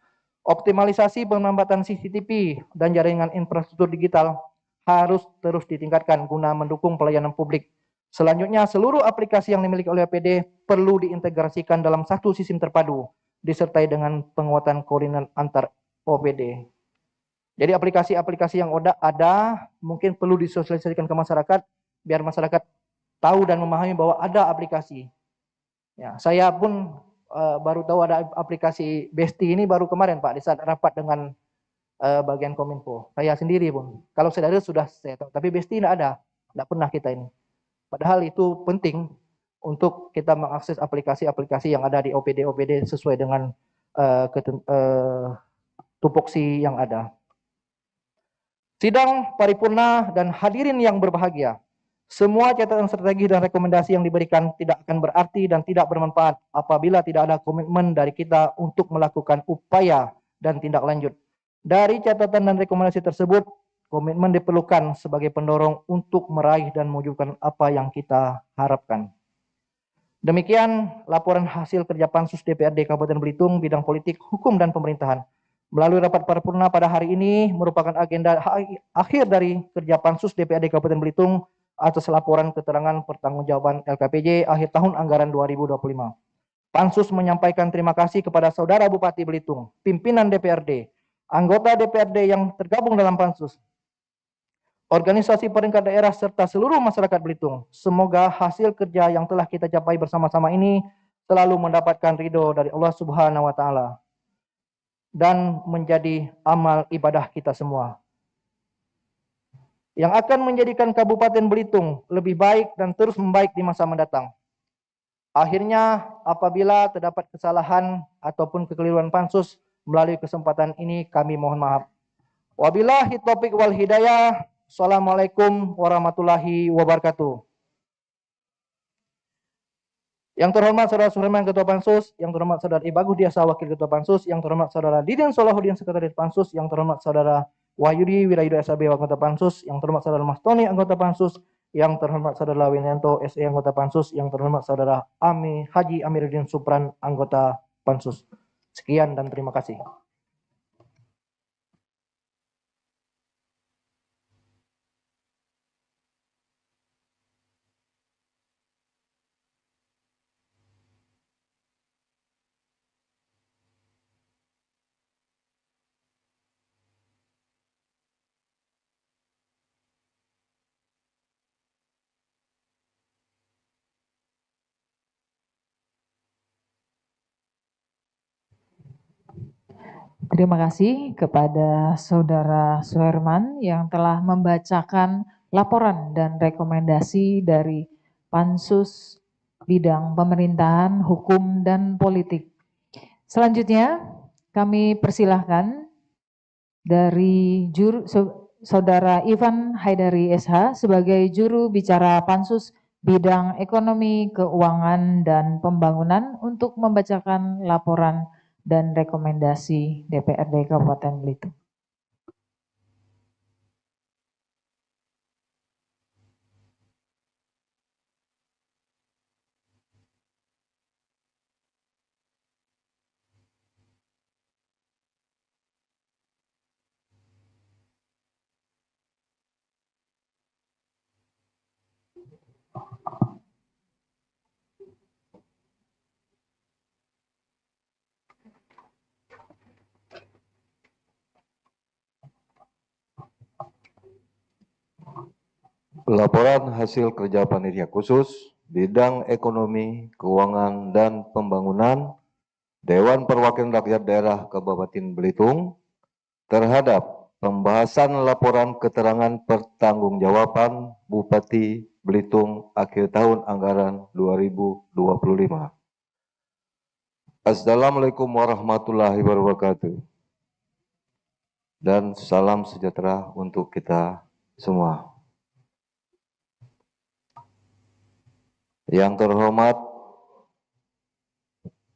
Optimalisasi penempatan CCTV dan jaringan infrastruktur digital harus terus ditingkatkan guna mendukung pelayanan publik. Selanjutnya, seluruh aplikasi yang dimiliki oleh APD perlu diintegrasikan dalam satu sistem terpadu, disertai dengan penguatan koordinat antar OPD. Jadi aplikasi-aplikasi yang ada mungkin perlu disosialisasikan ke masyarakat, biar masyarakat tahu dan memahami bahwa ada aplikasi. Ya, saya pun baru tahu ada aplikasi Besti ini baru kemarin Pak, di saat rapat dengan bagian Kominfo. Saya sendiri pun, kalau Sedara sudah saya tahu, tapi Besti tidak pernah kita ini. Padahal itu penting untuk kita mengakses aplikasi-aplikasi yang ada di OPD-OPD sesuai dengan tupoksi yang ada. Sidang paripurna dan hadirin yang berbahagia, semua catatan strategi dan rekomendasi yang diberikan tidak akan berarti dan tidak bermanfaat apabila tidak ada komitmen dari kita untuk melakukan upaya dan tindak lanjut. Dari catatan dan rekomendasi tersebut, komitmen diperlukan sebagai pendorong untuk meraih dan mewujudkan apa yang kita harapkan. Demikian laporan hasil kerja Pansus DPRD Kabupaten Belitung bidang politik, hukum, dan pemerintahan. Melalui rapat paripurna pada hari ini merupakan agenda akhir dari kerja Pansus DPRD Kabupaten Belitung atas laporan keterangan pertanggungjawaban LKPJ akhir tahun anggaran 2025. Pansus menyampaikan terima kasih kepada Saudara Bupati Belitung, pimpinan DPRD, anggota DPRD yang tergabung dalam Pansus, organisasi peringkat daerah, serta seluruh masyarakat Belitung. Semoga hasil kerja yang telah kita capai bersama-sama ini selalu mendapatkan ridho dari Allah Subhanahu wa Ta'ala dan menjadi amal ibadah kita semua, yang akan menjadikan Kabupaten Belitung lebih baik dan terus membaik di masa mendatang. Akhirnya, apabila terdapat kesalahan ataupun kekeliruan Pansus, melalui kesempatan ini kami mohon maaf. Wabillahi taufiq wal hidayah. Assalamualaikum warahmatullahi wabarakatuh. Yang terhormat Saudara Suherman Ketua Pansus, yang terhormat Saudara Ibagus Diasa Wakil Ketua Pansus, yang terhormat Saudara Didin Solahuddin Sekretaris Pansus, yang terhormat Saudara Wahyudi Wirayuda SAB anggota Pansus, yang terhormat Saudara Mas Tony anggota Pansus, yang terhormat Saudara Winanto SE anggota Pansus, yang terhormat Saudara Haji Amiruddin Supran anggota Pansus. Sekian dan terima kasih. Terima kasih kepada Saudara Suherman yang telah membacakan laporan dan rekomendasi dari Pansus Bidang Pemerintahan, Hukum, dan Politik. Selanjutnya, kami persilahkan dari Saudara Ivan Haidari SH sebagai juru bicara Pansus Bidang Ekonomi, Keuangan, dan Pembangunan untuk membacakan laporan dan rekomendasi DPRD Kabupaten Belitung. Laporan hasil kerja panitia khusus bidang ekonomi, keuangan, dan pembangunan Dewan Perwakilan Rakyat Daerah Kabupaten Belitung terhadap pembahasan laporan keterangan pertanggungjawaban Bupati Belitung akhir tahun anggaran 2025. Assalamualaikum warahmatullahi wabarakatuh. Dan salam sejahtera untuk kita semua. Yang terhormat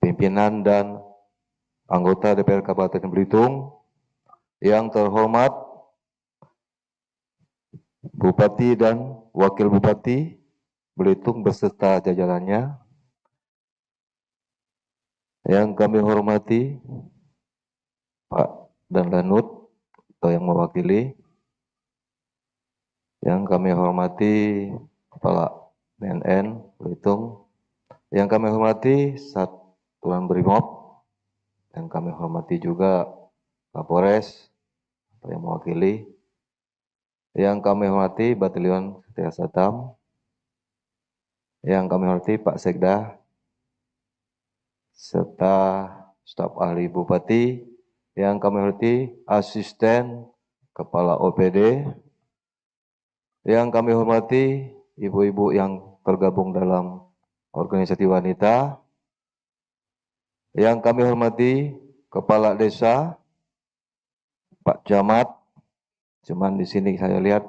pimpinan dan anggota DPR Kabupaten Belitung, yang terhormat Bupati dan Wakil Bupati Belitung beserta jajarannya, yang kami hormati Pak dan Lanut atau yang mewakili, yang kami hormati Kepala BNN Belitung, yang kami hormati Satuan Brimob, yang kami hormati juga Kapolres atau yang mewakili, yang kami hormati Batalion Setia Satam, yang kami hormati Pak Sekda, serta staf ahli Bupati, yang kami hormati Asisten Kepala OPD, yang kami hormati ibu-ibu yang tergabung dalam organisasi wanita, yang kami hormati Kepala Desa, Pak Camat. Cuman di sini saya lihat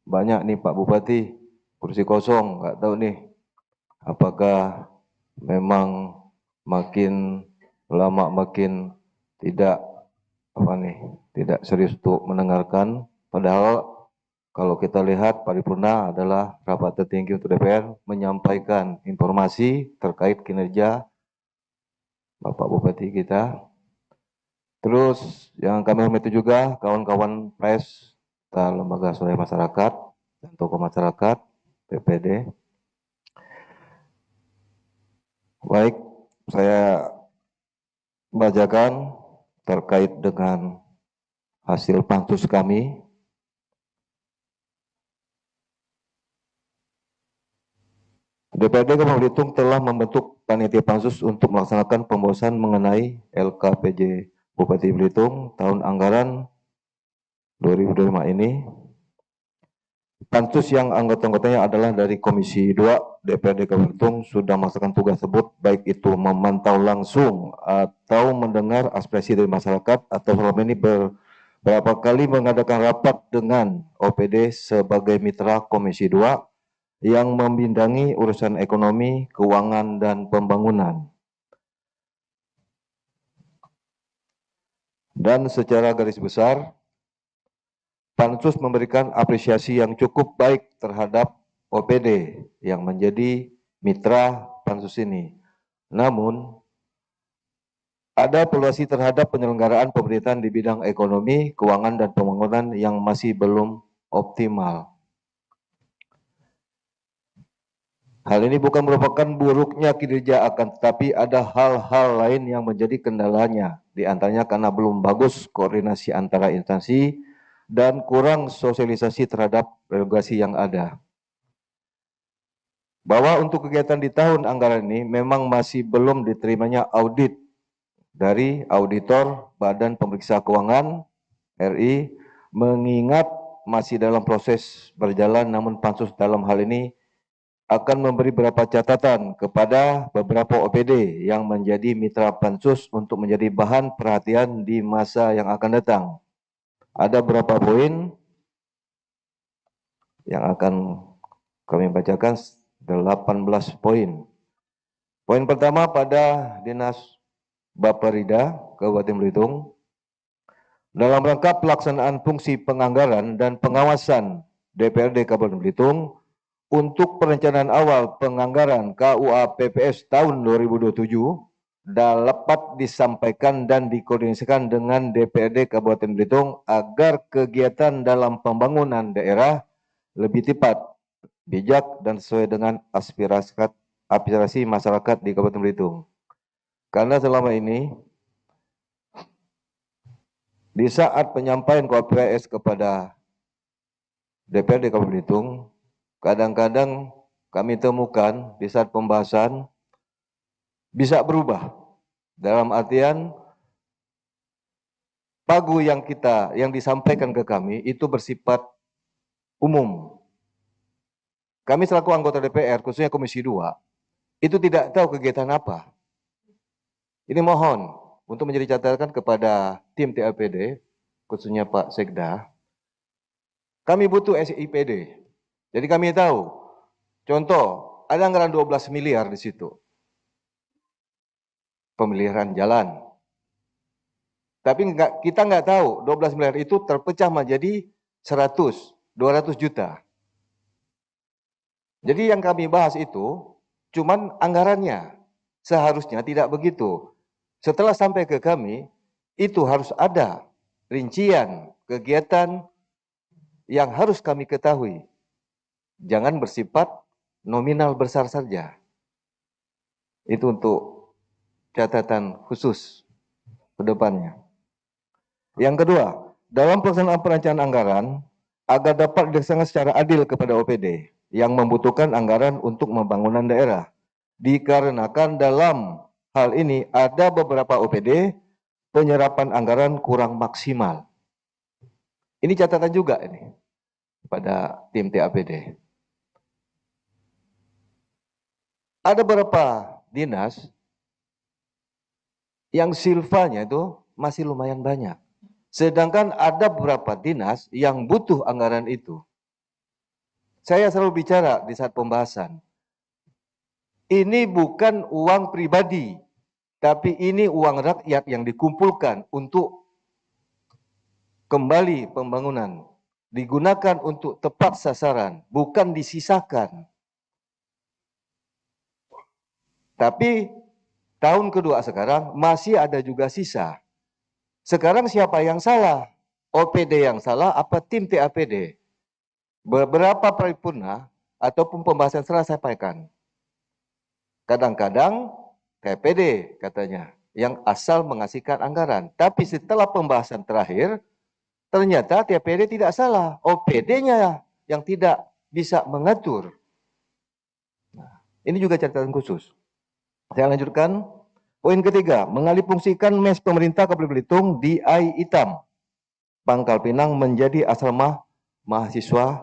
banyak nih Pak Bupati, kursi kosong, nggak tahu nih apakah memang makin lama makin tidak tidak serius untuk mendengarkan. Padahal kalau kita lihat paripurna adalah rapat tertinggi untuk DPR menyampaikan informasi terkait kinerja Bapak Bupati kita. Terus yang kami hormati juga kawan-kawan pers, lembaga swadaya masyarakat dan tokoh masyarakat, PPD. Baik, saya bacakan terkait dengan hasil pansus kami. DPRD Kabupaten Belitung telah membentuk panitia pansus untuk melaksanakan pembahasan mengenai LKPJ Bupati Belitung tahun anggaran 2025 ini. Pansus yang anggota-anggotanya adalah dari Komisi 2 DPRD Kabupaten Belitung sudah melaksanakan tugas tersebut, baik itu memantau langsung atau mendengar aspirasi dari masyarakat, atau selama ini beberapa kali mengadakan rapat dengan OPD sebagai mitra Komisi 2 yang membidangi urusan ekonomi, keuangan, dan pembangunan. Dan secara garis besar, Pansus memberikan apresiasi yang cukup baik terhadap OPD yang menjadi mitra Pansus ini. Namun, ada evaluasi terhadap penyelenggaraan pemerintahan di bidang ekonomi, keuangan, dan pembangunan yang masih belum optimal. Hal ini bukan merupakan buruknya kinerja, akan tetapi ada hal-hal lain yang menjadi kendalanya, di antaranya karena belum bagus koordinasi antara instansi dan kurang sosialisasi terhadap regulasi yang ada. Bahwa untuk kegiatan di tahun anggaran ini memang masih belum diterimanya audit dari auditor Badan Pemeriksa Keuangan RI, mengingat masih dalam proses berjalan, namun Pansus dalam hal ini akan memberi beberapa catatan kepada beberapa OPD yang menjadi mitra Pansus untuk menjadi bahan perhatian di masa yang akan datang. Ada beberapa poin yang akan kami bacakan, 18 poin. Poin pertama pada Dinas Baperida Kabupaten Belitung, dalam rangka pelaksanaan fungsi penganggaran dan pengawasan DPRD Kabupaten Belitung untuk perencanaan awal penganggaran KUA PPS tahun 2027 dapat disampaikan dan dikoordinasikan dengan DPRD Kabupaten Belitung agar kegiatan dalam pembangunan daerah lebih tepat, bijak, dan sesuai dengan aspirasi masyarakat di Kabupaten Belitung. Karena selama ini di saat penyampaian KPS kepada DPRD Kabupaten Belitung, kadang-kadang kami temukan di saat pembahasan bisa berubah. Dalam artian pagu yang disampaikan ke kami itu bersifat umum. Kami selaku anggota DPR, khususnya Komisi 2, itu tidak tahu kegiatan apa. Ini mohon untuk menjadi catatan kepada tim TLPD, khususnya Pak Sekda, kami butuh SIPD. Jadi kami tahu, contoh, ada anggaran 12 miliar di situ. Pemeliharaan jalan. Tapi kita nggak tahu 12 miliar itu terpecah menjadi 100, 200 juta. Jadi yang kami bahas itu cuman anggarannya. Seharusnya tidak begitu. Setelah sampai ke kami, itu harus ada rincian kegiatan yang harus kami ketahui. Jangan bersifat nominal besar saja. Itu untuk catatan khusus ke depannya. Yang kedua, dalam pelaksanaan perencanaan anggaran, agar dapat dilaksanakan secara adil kepada OPD yang membutuhkan anggaran untuk pembangunan daerah. Dikarenakan dalam hal ini ada beberapa OPD penyerapan anggaran kurang maksimal. Ini catatan juga ini pada tim TAPD. Ada beberapa dinas yang silvanya itu masih lumayan banyak. Sedangkan ada beberapa dinas yang butuh anggaran itu. Saya selalu bicara di saat pembahasan. Ini bukan uang pribadi, tapi ini uang rakyat yang dikumpulkan untuk kembali pembangunan. Digunakan untuk tepat sasaran, bukan disisakan. Tapi tahun kedua sekarang masih ada juga sisa. Sekarang siapa yang salah? OPD yang salah apa tim TAPD? Beberapa paripurna ataupun pembahasan setelah saya sampaikan. Kadang-kadang TAPD katanya yang asal mengasihkan anggaran. Tapi setelah pembahasan terakhir, ternyata TAPD tidak salah. OPD-nya yang tidak bisa mengatur. Nah, ini juga catatan khusus. Saya lanjutkan. Poin ketiga, mengalihfungsikan mes pemerintah Kabupaten Belitung di AI Itam, Pangkal Pinang menjadi asrama mahasiswa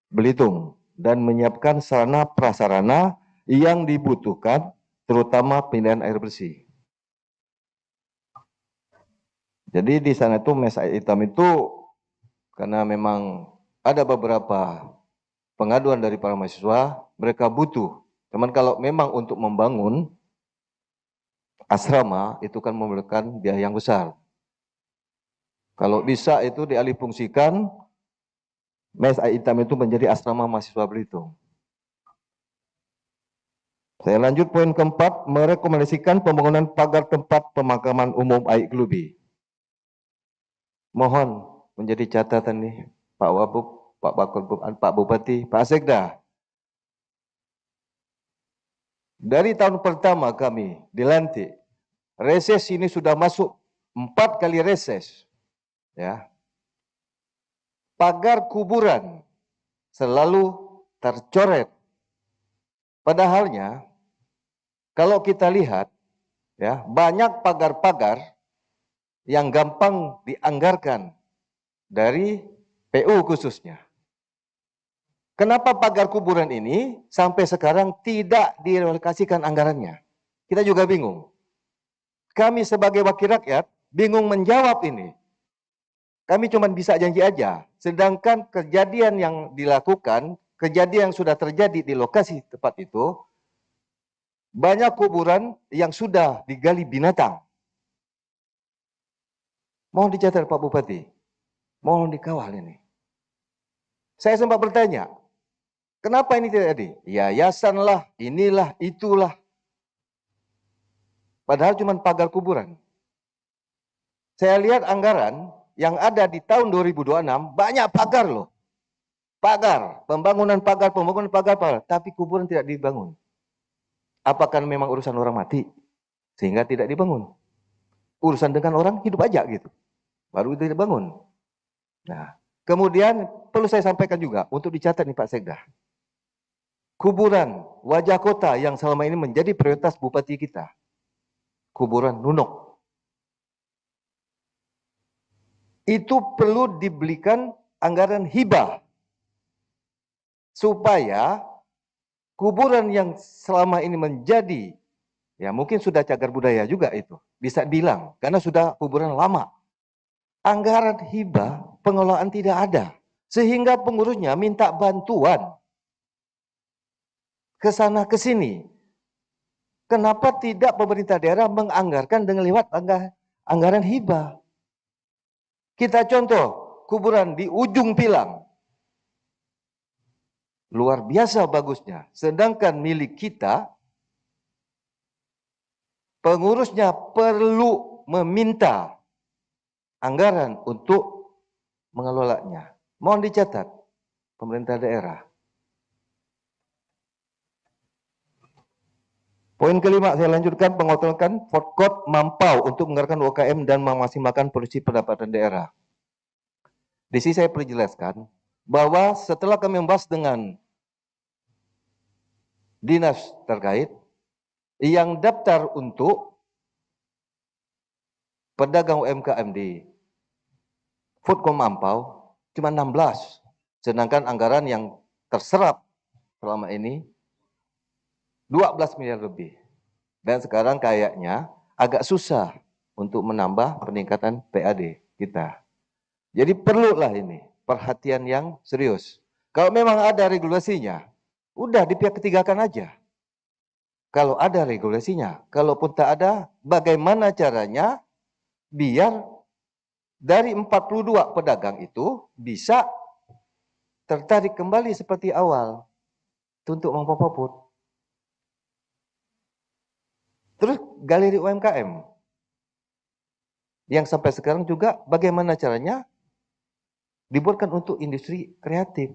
Belitung dan menyiapkan sarana prasarana yang dibutuhkan, terutama pindaian air bersih. Jadi di sana itu mes AI Itam itu karena memang ada beberapa pengaduan dari para mahasiswa, mereka butuh. Cuman kalau memang untuk membangun asrama itu kan memerlukan biaya yang besar. Kalau bisa itu dialihfungsikan, mes AI Itam itu menjadi asrama mahasiswa Belitung. Saya lanjut poin keempat, merekomendasikan pembangunan pagar tempat pemakaman umum AI Klubi. Mohon menjadi catatan nih Pak Wabub, Pak Bakul, Pak Bupati, Pak Sekda. Dari tahun pertama kami dilantik, reses ini sudah masuk 4 kali reses. Ya. Pagar kuburan selalu tercoret. Padahalnya, kalau kita lihat, ya, banyak pagar-pagar yang gampang dianggarkan dari PU khususnya. Kenapa pagar kuburan ini sampai sekarang tidak direlokasikan anggarannya? Kita juga bingung. Kami sebagai wakil rakyat bingung menjawab ini. Kami cuma bisa janji aja. Sedangkan kejadian yang dilakukan, kejadian yang sudah terjadi di lokasi tempat itu, banyak kuburan yang sudah digali binatang. Mohon dicatat Pak Bupati. Mohon dikawal ini. Saya sempat bertanya, kenapa ini tidak ada? Yayasan lah, inilah, itulah. Padahal cuma pagar kuburan. Saya lihat anggaran yang ada di tahun 2026 banyak pagar loh. Pagar, pembangunan pagar, tapi kuburan tidak dibangun. Apakah memang urusan orang mati sehingga tidak dibangun? Urusan dengan orang hidup aja gitu. Baru itu dibangun. Nah, kemudian perlu saya sampaikan juga untuk dicatat nih Pak Sekda. Kuburan wajah kota yang selama ini menjadi prioritas bupati kita. Kuburan Nunuk. Itu perlu dibelikan anggaran hibah. Supaya kuburan yang selama ini menjadi, ya mungkin sudah cagar budaya juga itu. Bisa bilang, karena sudah kuburan lama. Anggaran hibah pengelolaan tidak ada. sehingga pengurusnya minta bantuan ke sana ke sini. Kenapa tidak pemerintah daerah menganggarkan dengan lewat anggaran hibah? Kita contoh, kuburan di ujung Pilang. Luar biasa bagusnya. Sedangkan milik kita, pengurusnya perlu meminta anggaran untuk mengelolanya. Mohon dicatat, pemerintah daerah. Poin kelima, saya lanjutkan, pengotoran Foodcourt mampu untuk menggerakkan UKM dan memaksimalkan produksi pendapatan daerah. Di sini saya perlu jelaskan bahwa setelah kami membahas dengan dinas terkait yang daftar untuk pedagang UMKM di Foodcourt Mampau cuma 16, sedangkan anggaran yang terserap selama ini 12 miliar lebih. Dan sekarang kayaknya agak susah untuk menambah peningkatan PAD kita. Jadi perlulah ini perhatian yang serius. Kalau memang ada regulasinya, udah di pihak ketigakan aja. Kalau ada regulasinya, kalaupun tak ada, bagaimana caranya biar dari 42 pedagang itu bisa tertarik kembali seperti awal untuk mempopot. Terus galeri UMKM yang sampai sekarang juga bagaimana caranya dibuatkan untuk industri kreatif.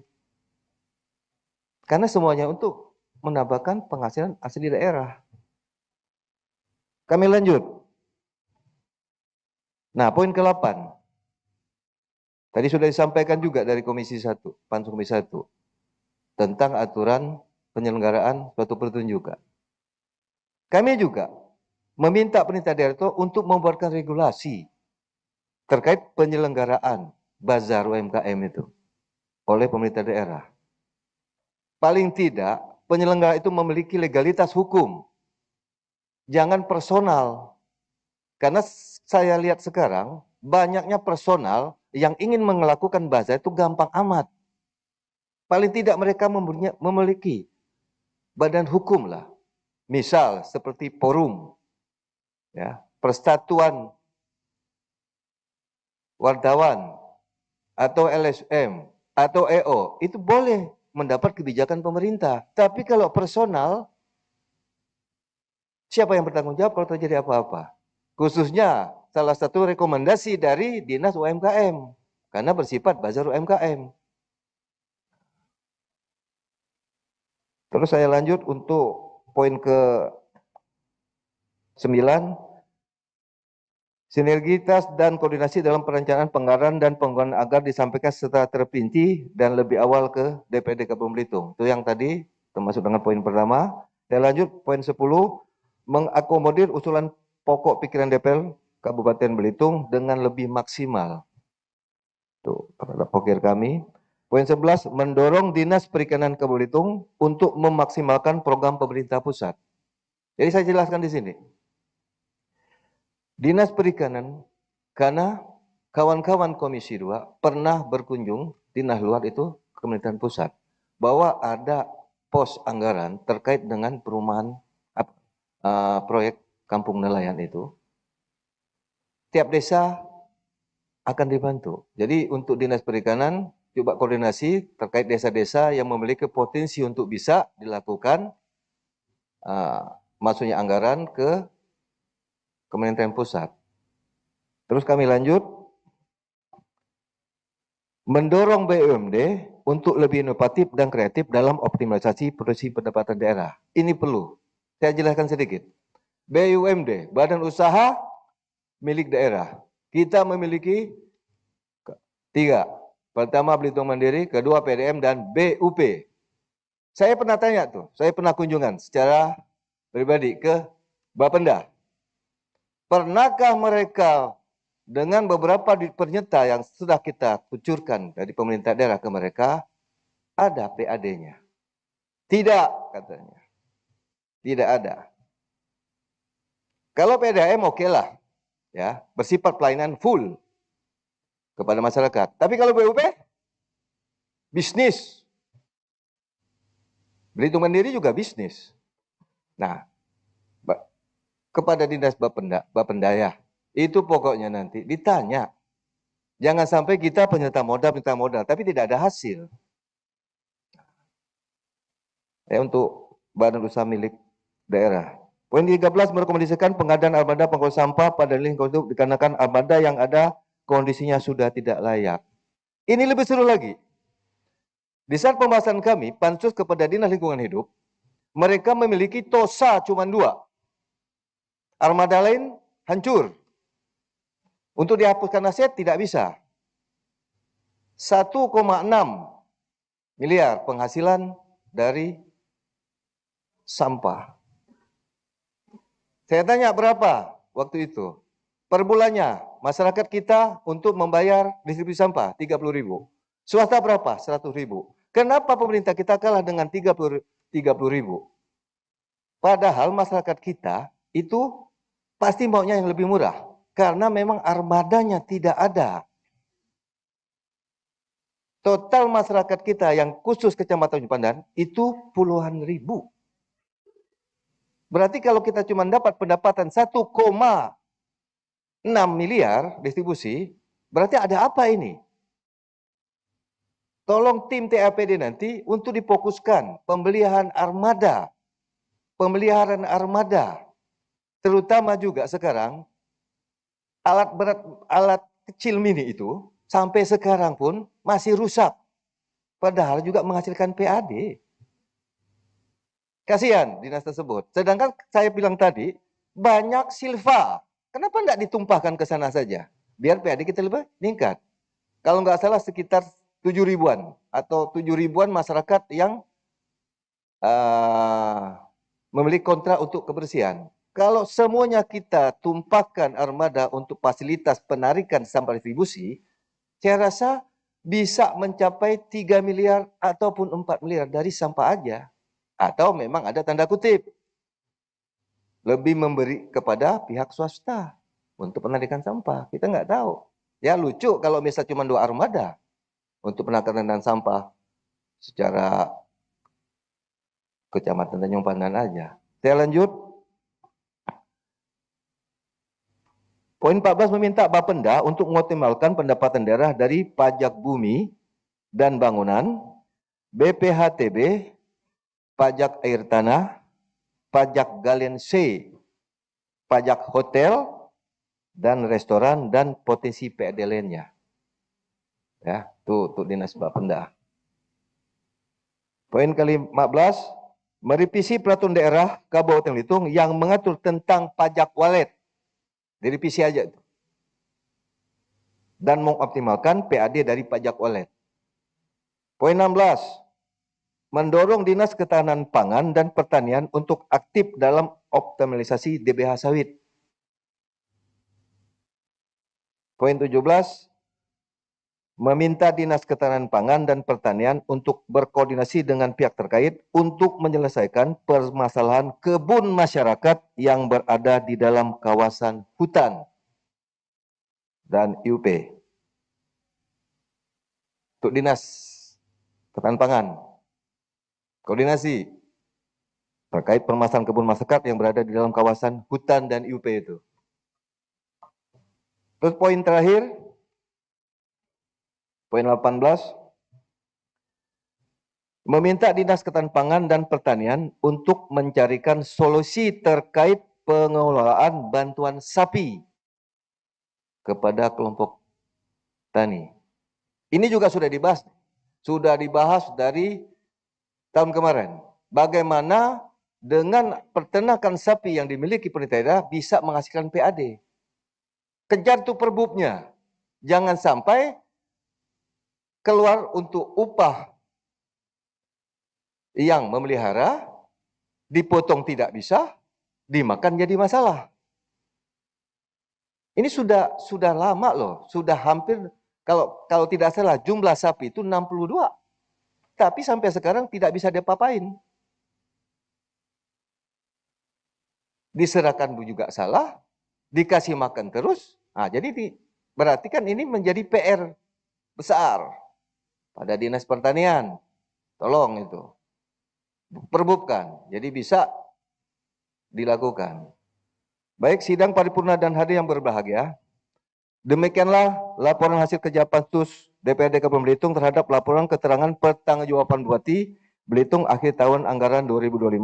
Karena semuanya untuk menambahkan penghasilan asli daerah. Kami lanjut. Nah, poin ke-8. Tadi sudah disampaikan juga dari Komisi 1, Pansus Komisi 1, tentang aturan penyelenggaraan suatu pertunjukan. Kami juga meminta pemerintah daerah itu untuk membuatkan regulasi terkait penyelenggaraan bazar UMKM itu oleh pemerintah daerah. Paling tidak, penyelenggara itu memiliki legalitas hukum. Jangan personal. Karena saya lihat sekarang, banyaknya personal yang ingin melakukan bazar itu gampang amat. Paling tidak mereka memiliki badan hukum lah. Misal seperti Forum, ya, Persatuan Wartawan, atau LSM, atau EO, itu boleh mendapat kebijakan pemerintah. Tapi kalau personal, siapa yang bertanggung jawab kalau terjadi apa-apa? Khususnya salah satu rekomendasi dari Dinas UMKM, karena bersifat bazar UMKM. Terus saya lanjut untuk poin ke-9, sinergitas dan koordinasi dalam perencanaan penganggaran dan penggunaan agar disampaikan secara terperinci dan lebih awal ke DPD Kabupaten Belitung. Itu yang tadi termasuk dengan poin pertama. Saya lanjut poin 10, mengakomodir usulan pokok pikiran DPR Kabupaten Belitung dengan lebih maksimal. Itu terhadap pokir kami. Poin 11, mendorong Dinas Perikanan Kabupaten Belitung untuk memaksimalkan program pemerintah pusat. Jadi saya jelaskan di sini. Dinas Perikanan, karena kawan-kawan Komisi 2 pernah berkunjung dinas luar itu ke pemerintahan pusat, bahwa ada pos anggaran terkait dengan perumahan proyek kampung nelayan itu. Tiap desa akan dibantu. Jadi untuk Dinas Perikanan coba koordinasi terkait desa-desa yang memiliki potensi untuk bisa dilakukan masuknya anggaran ke Kementerian Pusat. Terus kami lanjut, mendorong BUMD untuk lebih inovatif dan kreatif dalam optimalisasi produksi pendapatan daerah. Ini perlu. Saya jelaskan sedikit. BUMD, Badan Usaha Milik Daerah. Kita memiliki 3. Pertama Belitung Mandiri, kedua PDM, dan BUP. Saya pernah tanya tuh, saya pernah kunjungan secara pribadi ke Bapenda. Pernahkah mereka dengan beberapa penyerta yang sudah kita kucurkan dari pemerintah daerah ke mereka, ada PAD-nya? Tidak, katanya. Tidak ada. Kalau PDAM oke lah, ya, bersifat pelayanan full kepada masyarakat. Tapi kalau BUP, bisnis. Belitung Mandiri juga bisnis. Nah, kepada Dinas Bapendaya, itu pokoknya nanti ditanya. Jangan sampai kita penyerta modal, tapi tidak ada hasil. Untuk badan usaha milik daerah. Poin 13 merekomendasikan pengadaan armada pengangkut sampah pada lingkungan hidup dikarenakan armada yang ada kondisinya sudah tidak layak. Ini lebih seru lagi. Di saat pembahasan kami, pansus kepada Dinas Lingkungan Hidup, mereka memiliki TOSA cuma 2. Armada lain hancur. Untuk dihapuskan aset tidak bisa. 1,6 miliar penghasilan dari sampah. Saya tanya berapa waktu itu? Per bulannya masyarakat kita untuk membayar distribusi sampah 30.000. Swasta berapa? 100.000. Kenapa pemerintah kita kalah dengan 30.000? Padahal masyarakat kita itu pasti maunya yang lebih murah. Karena memang armadanya tidak ada. Total masyarakat kita yang khusus Kecamatan Ujung Pandan itu puluhan ribu. Berarti kalau kita cuma dapat pendapatan 1,6 miliar distribusi, berarti ada apa ini? Tolong tim TAPD nanti untuk difokuskan pembelian armada. Pemeliharaan armada. Terutama juga sekarang alat berat, alat kecil mini itu sampai sekarang pun masih rusak. Padahal juga menghasilkan PAD. Kasihan dinas tersebut. Sedangkan saya bilang tadi, banyak silva. Kenapa tidak ditumpahkan ke sana saja? Biar PAD kita lebih meningkat. Kalau nggak salah sekitar 7 ribuan. Atau 7 ribuan masyarakat yang memiliki kontrak untuk kebersihan. Kalau semuanya kita tumpahkan armada untuk fasilitas penarikan sampah distribusi, saya rasa bisa mencapai 3 miliar ataupun 4 miliar dari sampah aja. Atau memang ada tanda kutip. Lebih memberi kepada pihak swasta untuk penarikan sampah. Kita nggak tahu. Ya lucu kalau misalnya cuma 2 armada untuk penarikan sampah secara Kecamatan Tanjung Pandan aja. Saya lanjut. Poin 14 meminta Bapenda untuk mengoptimalkan pendapatan daerah dari pajak bumi dan bangunan, BPHTB, pajak air tanah, pajak galian C, pajak hotel, dan restoran, dan potensi PAD lainnya. Ya, itu untuk Dinas Bapenda. Poin ke-15, merevisi peraturan daerah Kabupaten Belitung yang mengatur tentang pajak walet. Direvisi aja itu. Dan mengoptimalkan PAD dari pajak walet. Poin 16, mendorong Dinas Ketahanan Pangan dan Pertanian untuk aktif dalam optimalisasi DBH sawit. Poin 17, meminta Dinas Ketahanan Pangan dan Pertanian untuk berkoordinasi dengan pihak terkait untuk menyelesaikan permasalahan kebun masyarakat yang berada di dalam kawasan hutan dan IUP. Untuk Dinas Ketahanan Pangan, koordinasi terkait permasalahan kebun masyarakat yang berada di dalam kawasan hutan dan IUP itu. Terus poin terakhir, poin 18, meminta Dinas Ketahanan Pangan dan Pertanian untuk mencarikan solusi terkait pengelolaan bantuan sapi kepada kelompok tani. Ini juga sudah dibahas dari tahun kemarin. Bagaimana dengan peternakan sapi yang dimiliki pemerintah daerah bisa menghasilkan PAD. Kejar tuh perbubnya. Jangan sampai keluar untuk upah yang memelihara, dipotong tidak bisa, dimakan jadi masalah. Ini sudah lama loh, sudah hampir, kalau tidak salah jumlah sapi itu 62. Tapi sampai sekarang tidak bisa diapa-apain. Diserahkan juga salah, dikasih makan terus. Nah, jadi berarti kan ini menjadi PR besar pada Dinas Pertanian. Tolong itu. Perbubkan. Jadi bisa dilakukan. Baik sidang paripurna dan hadir yang berbahagia. Demikianlah laporan hasil kerja Pansus DPRD Kabupaten Belitung terhadap laporan keterangan pertanggungjawaban Bupati Belitung akhir tahun anggaran 2025.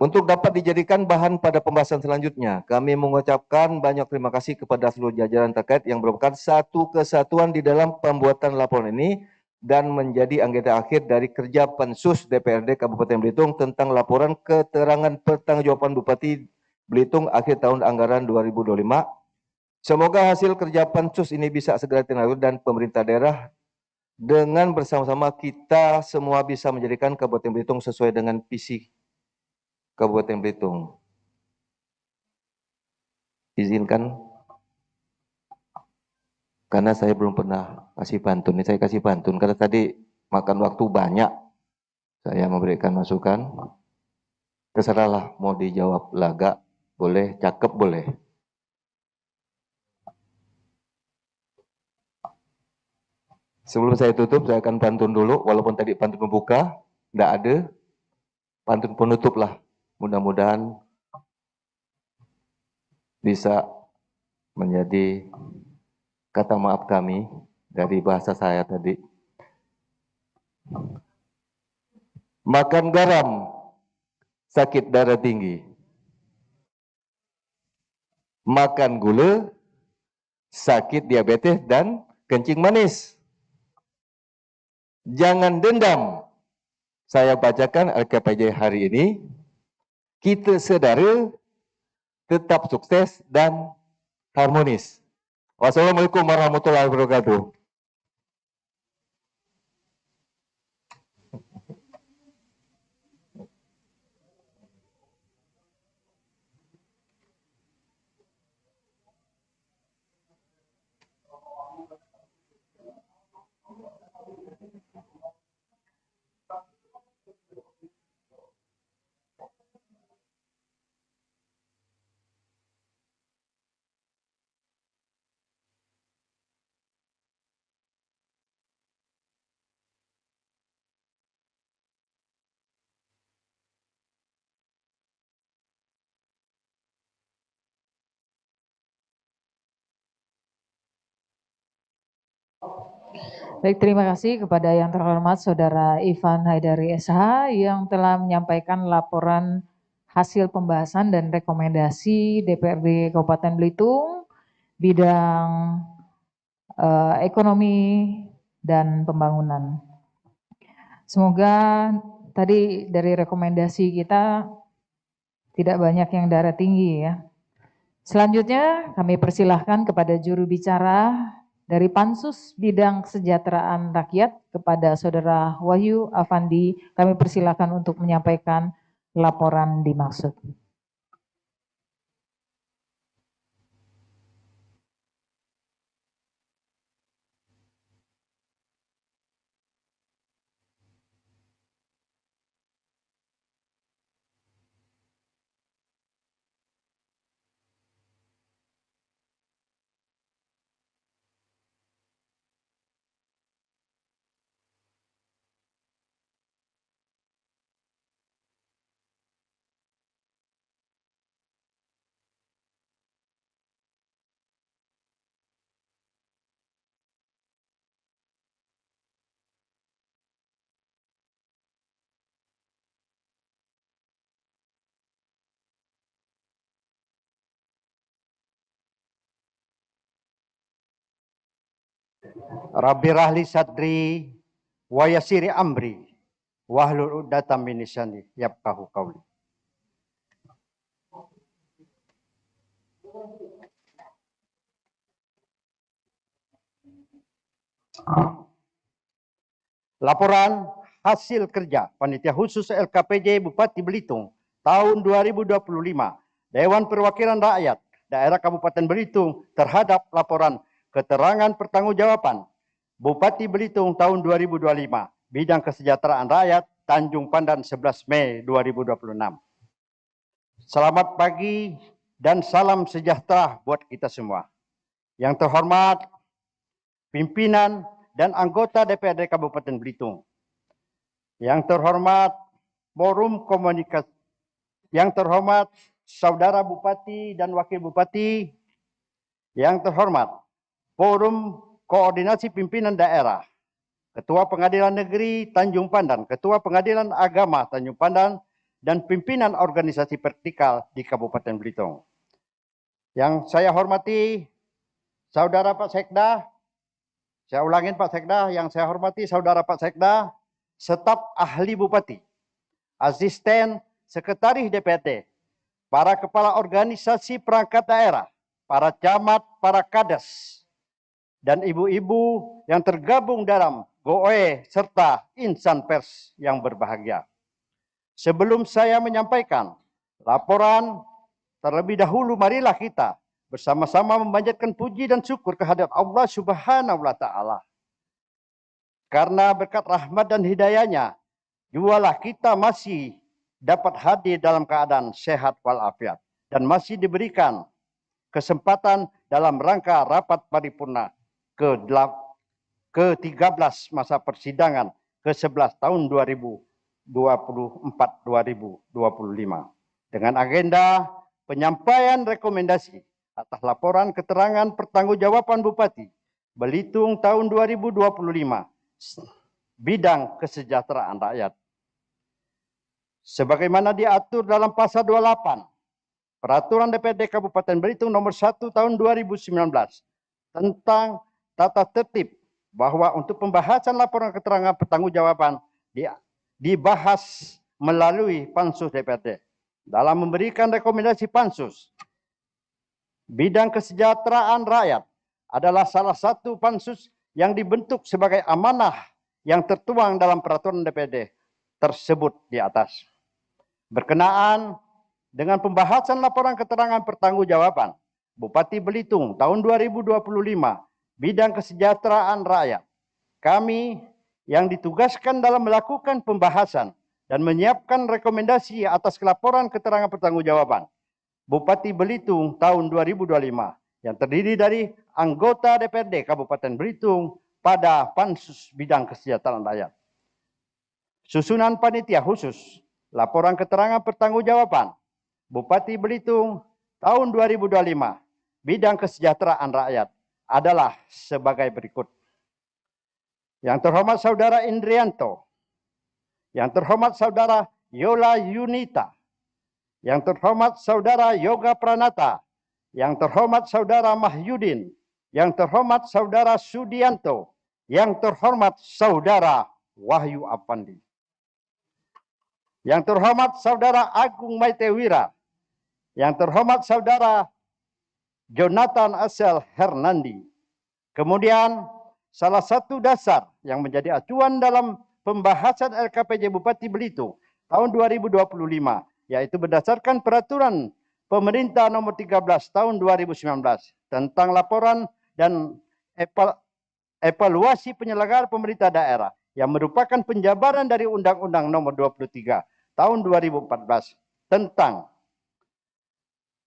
Untuk dapat dijadikan bahan pada pembahasan selanjutnya, kami mengucapkan banyak terima kasih kepada seluruh jajaran terkait yang merupakan satu kesatuan di dalam pembuatan laporan ini dan menjadi anggota akhir dari kerja Pansus DPRD Kabupaten Belitung tentang laporan keterangan pertanggungjawaban Bupati Belitung akhir tahun anggaran 2025. Semoga hasil kerja Pansus ini bisa segera tindak dan pemerintah daerah dengan bersama-sama kita semua bisa menjadikan Kabupaten Belitung sesuai dengan visi Kabupaten Belitung. Izinkan, karena saya belum pernah kasih pantun, ini saya kasih pantun karena tadi makan waktu banyak saya memberikan masukan. Terserahlah mau dijawab laga boleh, cakep boleh. Sebelum saya tutup, saya akan pantun dulu, walaupun tadi pantun pembuka, tidak ada. Pantun penutup lah, mudah-mudahan bisa menjadi kata maaf kami dari bahasa saya tadi. Makan garam, sakit darah tinggi. Makan gula, sakit diabetes dan kencing manis. Jangan dendam. Saya bacakan LKPJ hari ini. Kita saudara tetap sukses dan harmonis. Wassalamualaikum warahmatullahi wabarakatuh. Baik, terima kasih kepada yang terhormat Saudara Ivan Haidari SH yang telah menyampaikan laporan hasil pembahasan dan rekomendasi DPRD Kabupaten Belitung bidang ekonomi dan pembangunan. Semoga tadi dari rekomendasi kita tidak banyak yang darah tinggi ya. Selanjutnya kami persilahkan kepada juru bicara dari Pansus Bidang Kesejahteraan Rakyat kepada Saudara Wahyu Afandi, kami persilakan untuk menyampaikan laporan dimaksud. Rabbi rahli sadri wa yasiri amri wahlul 'uqdatam min lisani yafqahu qawli. Laporan hasil kerja Panitia Khusus LKPJ Bupati Belitung tahun 2025 Dewan Perwakilan Rakyat Daerah Kabupaten Belitung terhadap laporan keterangan pertanggungjawaban Bupati Belitung tahun 2025 bidang kesejahteraan rakyat Tanjung Pandan 11 Mei 2026. Selamat pagi dan salam sejahtera buat kita semua. Yang terhormat pimpinan dan anggota DPRD Kabupaten Belitung. Yang terhormat Forum Komunikasi, yang terhormat Saudara Bupati dan Wakil Bupati, yang terhormat Forum Koordinasi Pimpinan Daerah, Ketua Pengadilan Negeri Tanjung Pandan, Ketua Pengadilan Agama Tanjung Pandan, dan pimpinan organisasi vertikal di Kabupaten Belitung. Yang saya hormati Saudara Pak Sekda, saya ulangin Pak Sekda, yang saya hormati Saudara Pak Sekda, staf ahli Bupati, asisten sekretaris DPRD, para kepala organisasi perangkat daerah, para camat, para kades, dan ibu-ibu yang tergabung dalam GOE serta insan pers yang berbahagia. Sebelum saya menyampaikan laporan, terlebih dahulu marilah kita bersama-sama memanjatkan puji dan syukur kehadirat Allah Subhanahu wa Ta'ala. Karena berkat rahmat dan hidayahnya, jualah kita masih dapat hadir dalam keadaan sehat walafiat dan masih diberikan kesempatan dalam rangka rapat paripurna ke-13 masa persidangan ke-11 tahun 2024-2025 dengan agenda penyampaian rekomendasi atas laporan keterangan pertanggungjawaban Bupati Belitung tahun 2025 bidang kesejahteraan rakyat. Sebagaimana diatur dalam pasal 28 Peraturan DPRD Kabupaten Belitung nomor 1 tahun 2019 tentang tata tertib bahwa untuk pembahasan laporan keterangan pertanggungjawaban dibahas melalui Pansus DPRD. Dalam memberikan rekomendasi Pansus, bidang kesejahteraan rakyat adalah salah satu Pansus yang dibentuk sebagai amanah yang tertuang dalam peraturan DPRD tersebut di atas. Berkenaan dengan pembahasan laporan keterangan pertanggungjawaban Bupati Belitung tahun 2025 bidang kesejahteraan rakyat, kami yang ditugaskan dalam melakukan pembahasan dan menyiapkan rekomendasi atas laporan keterangan pertanggungjawaban Bupati Belitung tahun 2025 yang terdiri dari anggota DPRD Kabupaten Belitung pada Pansus Bidang Kesejahteraan Rakyat. Susunan panitia khusus laporan keterangan pertanggungjawaban Bupati Belitung tahun 2025 bidang kesejahteraan rakyat adalah sebagai berikut. Yang terhormat Saudara Indrianto, yang terhormat Saudara Yola Yunita, yang terhormat Saudara Yoga Pranata, yang terhormat Saudara Mahyudin, yang terhormat Saudara Sudianto, yang terhormat Saudara Wahyu Apandi, yang terhormat Saudara Agung Maitewira, yang terhormat Saudara Jonathan Asel Hernandi. Kemudian salah satu dasar yang menjadi acuan dalam pembahasan LKPJ Bupati Belitung tahun 2025 yaitu berdasarkan peraturan pemerintah nomor 13 tahun 2019 tentang laporan dan evaluasi penyelenggara pemerintah daerah yang merupakan penjabaran dari Undang-Undang nomor 23 tahun 2014 tentang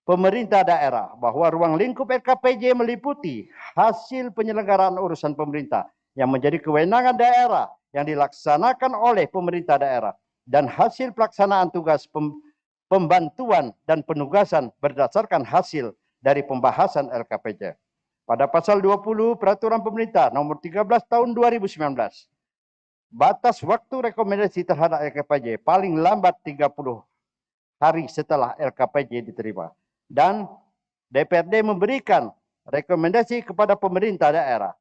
pemerintah daerah bahwa ruang lingkup LKPJ meliputi hasil penyelenggaraan urusan pemerintah yang menjadi kewenangan daerah yang dilaksanakan oleh pemerintah daerah dan hasil pelaksanaan tugas pembantuan dan penugasan berdasarkan hasil dari pembahasan LKPJ. Pada pasal 20 Peraturan Pemerintah nomor 13 tahun 2019, batas waktu rekomendasi terhadap LKPJ paling lambat 30 hari setelah LKPJ diterima. Dan DPRD memberikan rekomendasi kepada pemerintah daerah.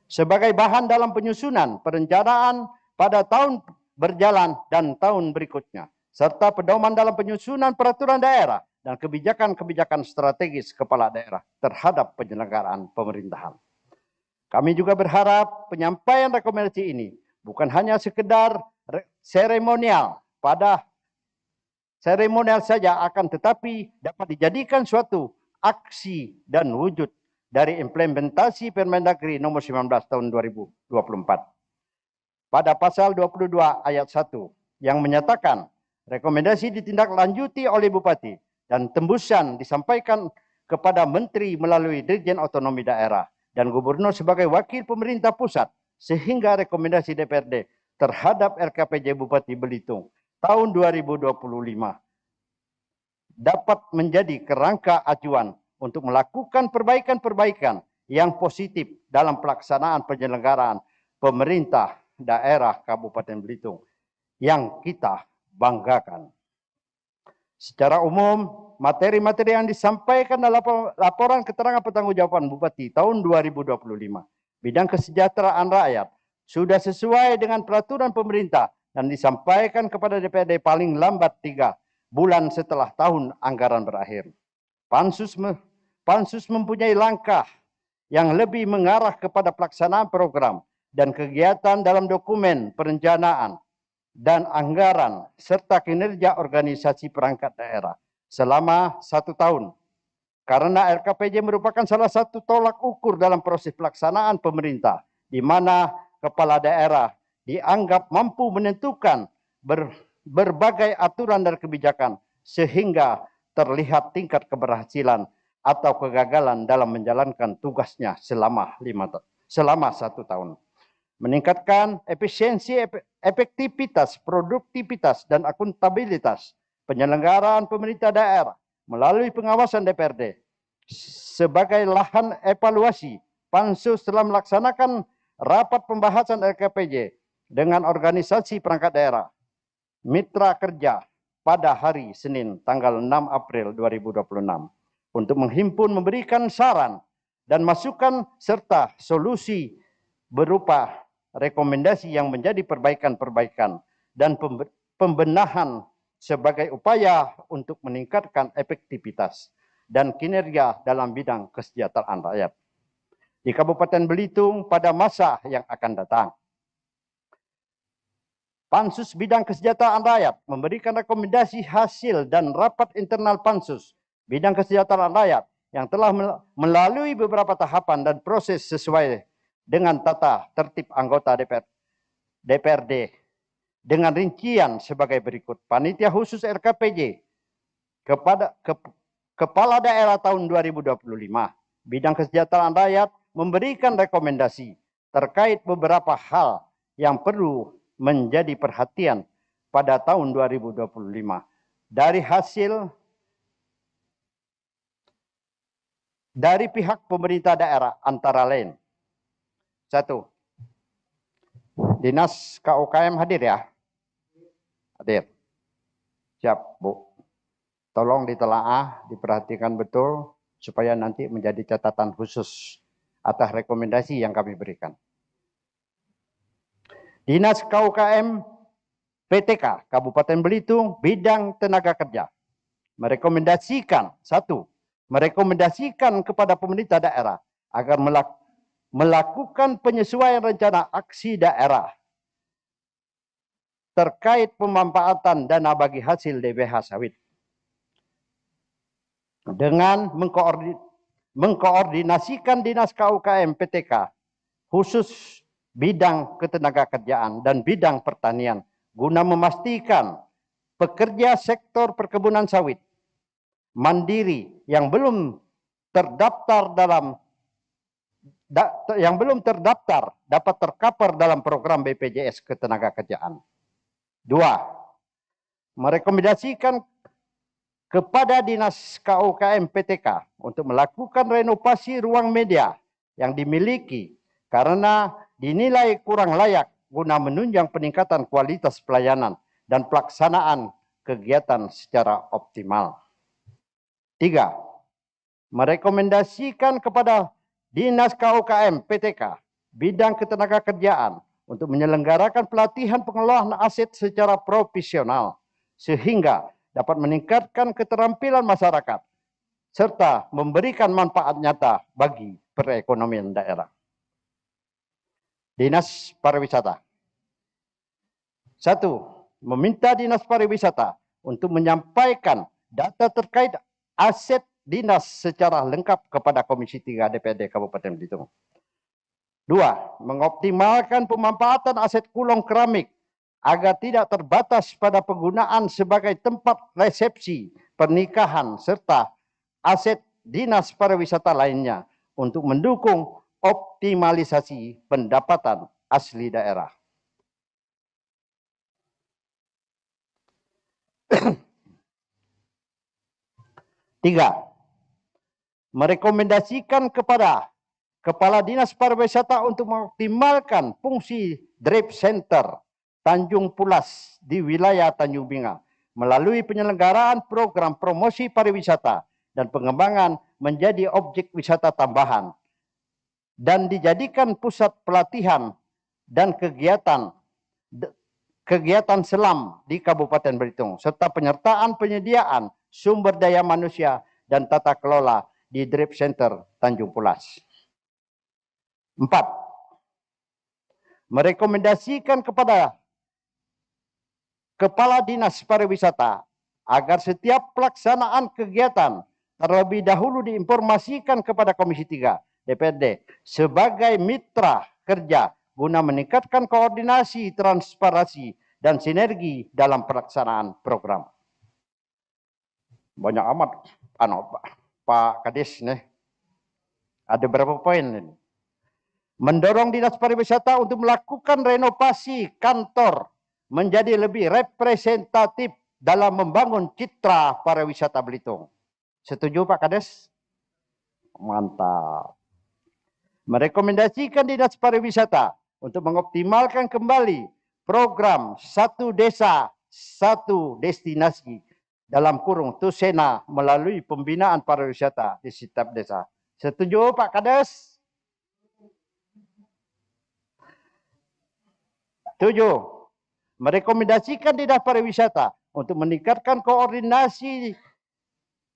Sebagai bahan dalam penyusunan perencanaan pada tahun berjalan dan tahun berikutnya. Serta pedoman dalam penyusunan peraturan daerah dan kebijakan-kebijakan strategis kepala daerah terhadap penyelenggaraan pemerintahan. Kami juga berharap penyampaian rekomendasi ini bukan hanya sekedar seremonial saja akan tetapi dapat dijadikan suatu aksi dan wujud dari implementasi Permendagri nomor 19 tahun 2024. Pada pasal 22 ayat 1 yang menyatakan rekomendasi ditindaklanjuti oleh Bupati dan tembusan disampaikan kepada Menteri melalui Dirjen Otonomi Daerah dan Gubernur sebagai wakil pemerintah pusat, sehingga rekomendasi DPRD terhadap LKPJ Bupati Belitung tahun 2025 dapat menjadi kerangka acuan untuk melakukan perbaikan-perbaikan yang positif dalam pelaksanaan penyelenggaraan pemerintah daerah Kabupaten Belitung yang kita banggakan. Secara umum, materi-materi yang disampaikan dalam laporan keterangan pertanggungjawaban Bupati tahun 2025 bidang kesejahteraan rakyat sudah sesuai dengan peraturan pemerintah dan disampaikan kepada DPRD paling lambat 3 bulan setelah tahun anggaran berakhir. Pansus mempunyai langkah yang lebih mengarah kepada pelaksanaan program dan kegiatan dalam dokumen perencanaan dan anggaran serta kinerja organisasi perangkat daerah selama 1 tahun. Karena LKPJ merupakan salah satu tolak ukur dalam proses pelaksanaan pemerintah, di mana kepala daerah dianggap mampu menentukan berbagai aturan dan kebijakan sehingga terlihat tingkat keberhasilan atau kegagalan dalam menjalankan tugasnya selama 1 tahun. Meningkatkan efisiensi, efektivitas, produktivitas, dan akuntabilitas penyelenggaraan pemerintah daerah melalui pengawasan DPRD. Sebagai lahan evaluasi, Pansus telah melaksanakan rapat pembahasan LKPJ dengan organisasi perangkat daerah mitra kerja pada hari Senin tanggal 6 April 2026 untuk menghimpun, memberikan saran dan masukan serta solusi berupa rekomendasi yang menjadi perbaikan-perbaikan dan pembenahan sebagai upaya untuk meningkatkan efektivitas dan kinerja dalam bidang kesejahteraan rakyat di Kabupaten Belitung pada masa yang akan datang. Pansus Bidang Kesejahteraan Rakyat memberikan rekomendasi hasil dan rapat internal Pansus Bidang Kesejahteraan Rakyat yang telah melalui beberapa tahapan dan proses sesuai dengan tata tertib anggota DPRD dengan rincian sebagai berikut. Panitia khusus LKPJ kepada Kepala Daerah tahun 2025 Bidang Kesejahteraan Rakyat memberikan rekomendasi terkait beberapa hal yang perlu menjadi perhatian pada tahun 2025 dari hasil dari pihak pemerintah daerah antara lain. 1. Dinas KUKM hadir ya? Hadir. Siap, Bu. Tolong ditelaah, diperhatikan betul supaya nanti menjadi catatan khusus atas rekomendasi yang kami berikan. Dinas KUKM PTK Kabupaten Belitung bidang tenaga kerja merekomendasikan, 1, merekomendasikan kepada pemerintah daerah agar melakukan penyesuaian rencana aksi daerah terkait pemanfaatan dana bagi hasil DBH sawit dengan mengkoordinasikan Dinas KUKM PTK khusus bidang ketenagakerjaan dan bidang pertanian guna memastikan pekerja sektor perkebunan sawit mandiri yang belum terdaftar dapat tercover dalam program BPJS Ketenagakerjaan. 2. Merekomendasikan kepada Dinas KUKM PTK untuk melakukan renovasi ruang media yang dimiliki karena dinilai kurang layak guna menunjang peningkatan kualitas pelayanan dan pelaksanaan kegiatan secara optimal. 3. Merekomendasikan kepada Dinas KUKM PTK bidang ketenagakerjaan untuk menyelenggarakan pelatihan pengelolaan aset secara profesional sehingga dapat meningkatkan keterampilan masyarakat serta memberikan manfaat nyata bagi perekonomian daerah. Dinas Pariwisata. 1. Meminta Dinas Pariwisata untuk menyampaikan data terkait aset dinas secara lengkap kepada Komisi 3 DPRD Kabupaten Belitung. 2. Mengoptimalkan pemanfaatan aset kulong keramik agar tidak terbatas pada penggunaan sebagai tempat resepsi, pernikahan, serta aset dinas pariwisata lainnya untuk mendukung optimalisasi pendapatan asli daerah. Tiga, merekomendasikan kepada Kepala Dinas Pariwisata untuk mengoptimalkan fungsi Drive Center Tanjung Pulas di wilayah Tanjung Binga melalui penyelenggaraan program promosi pariwisata dan pengembangan menjadi objek wisata tambahan dan dijadikan pusat pelatihan dan kegiatan selam di Kabupaten Belitung serta penyertaan penyediaan sumber daya manusia dan tata kelola di Drive Center Tanjung Pulas. 4. Merekomendasikan kepada Kepala Dinas Pariwisata agar setiap pelaksanaan kegiatan terlebih dahulu diinformasikan kepada Komisi 3 DPRD sebagai mitra kerja guna meningkatkan koordinasi, transparansi, dan sinergi dalam pelaksanaan program. Banyak amat, Pak Kades nih. Ada berapa poin ini? Mendorong Dinas Pariwisata untuk melakukan renovasi kantor menjadi lebih representatif dalam membangun citra pariwisata Belitung. Setuju Pak Kades? Mantap. Merekomendasikan Dinas Pariwisata untuk mengoptimalkan kembali program Satu Desa, Satu Destinasi dalam kurung TUSENA melalui pembinaan pariwisata di setiap desa. Setuju Pak Kades? 7. Merekomendasikan Dinas Pariwisata untuk meningkatkan koordinasi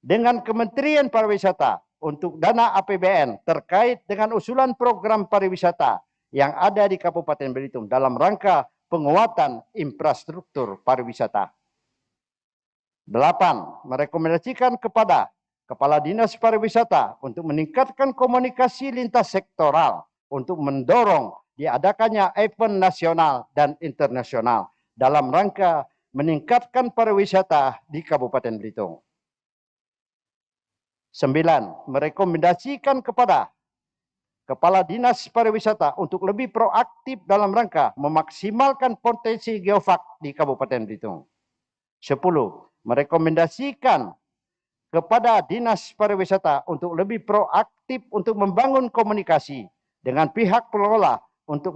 dengan Kementerian Pariwisata untuk dana APBN terkait dengan usulan program pariwisata yang ada di Kabupaten Belitung dalam rangka penguatan infrastruktur pariwisata. 8. Merekomendasikan kepada Kepala Dinas Pariwisata untuk meningkatkan komunikasi lintas sektoral untuk mendorong diadakannya event nasional dan internasional dalam rangka meningkatkan pariwisata di Kabupaten Belitung. 9. Merekomendasikan kepada Kepala Dinas Pariwisata untuk lebih proaktif dalam rangka memaksimalkan potensi geofak di Kabupaten Belitung. 10. Merekomendasikan kepada Dinas Pariwisata untuk lebih proaktif untuk membangun komunikasi dengan pihak pengelola untuk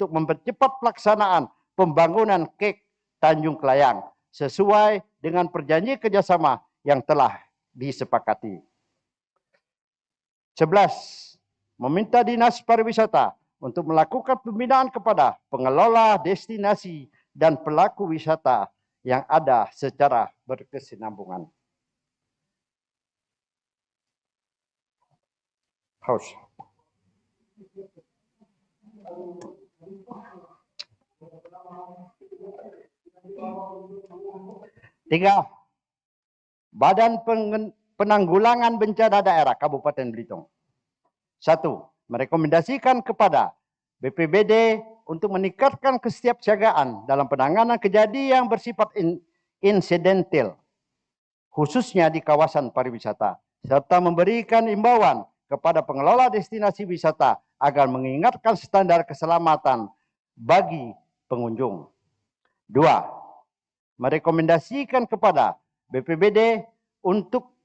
mempercepat pelaksanaan pembangunan KEK Tanjung Kelayang sesuai dengan perjanjian kerjasama yang telah disepakati. 11. Meminta Dinas Pariwisata untuk melakukan pembinaan kepada pengelola destinasi dan pelaku wisata yang ada secara berkesinambungan. Haus. Tiga, Badan Penanggulangan Bencana Daerah Kabupaten Belitung. 1. Merekomendasikan kepada BPBD untuk meningkatkan kesiapsiagaan dalam penanganan kejadian yang bersifat insidental, khususnya di kawasan pariwisata, serta memberikan imbauan kepada pengelola destinasi wisata agar mengingatkan standar keselamatan bagi pengunjung. 2. Merekomendasikan kepada BPBD untuk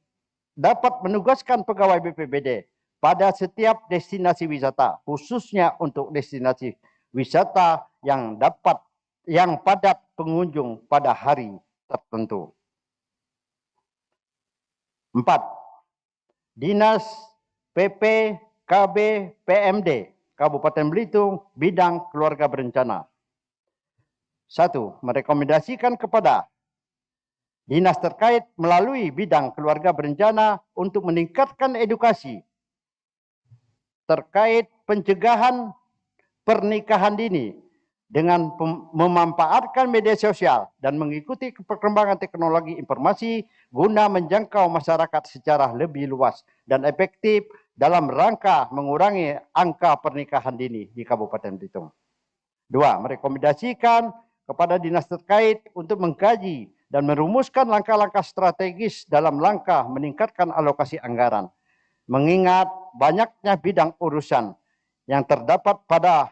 dapat menugaskan pegawai BPBD pada setiap destinasi wisata, khususnya untuk destinasi wisata yang padat pengunjung pada hari tertentu. 4. Dinas PP KB PMD Kabupaten Belitung bidang keluarga berencana. 1. Merekomendasikan kepada dinas terkait melalui bidang keluarga berencana untuk meningkatkan edukasi terkait pencegahan pernikahan dini dengan memanfaatkan media sosial dan mengikuti perkembangan teknologi informasi guna menjangkau masyarakat secara lebih luas dan efektif dalam rangka mengurangi angka pernikahan dini di Kabupaten Belitung. 2. Merekomendasikan kepada dinas terkait untuk mengkaji dan merumuskan langkah-langkah strategis dalam langkah meningkatkan alokasi anggaran. Mengingat banyaknya bidang urusan yang terdapat pada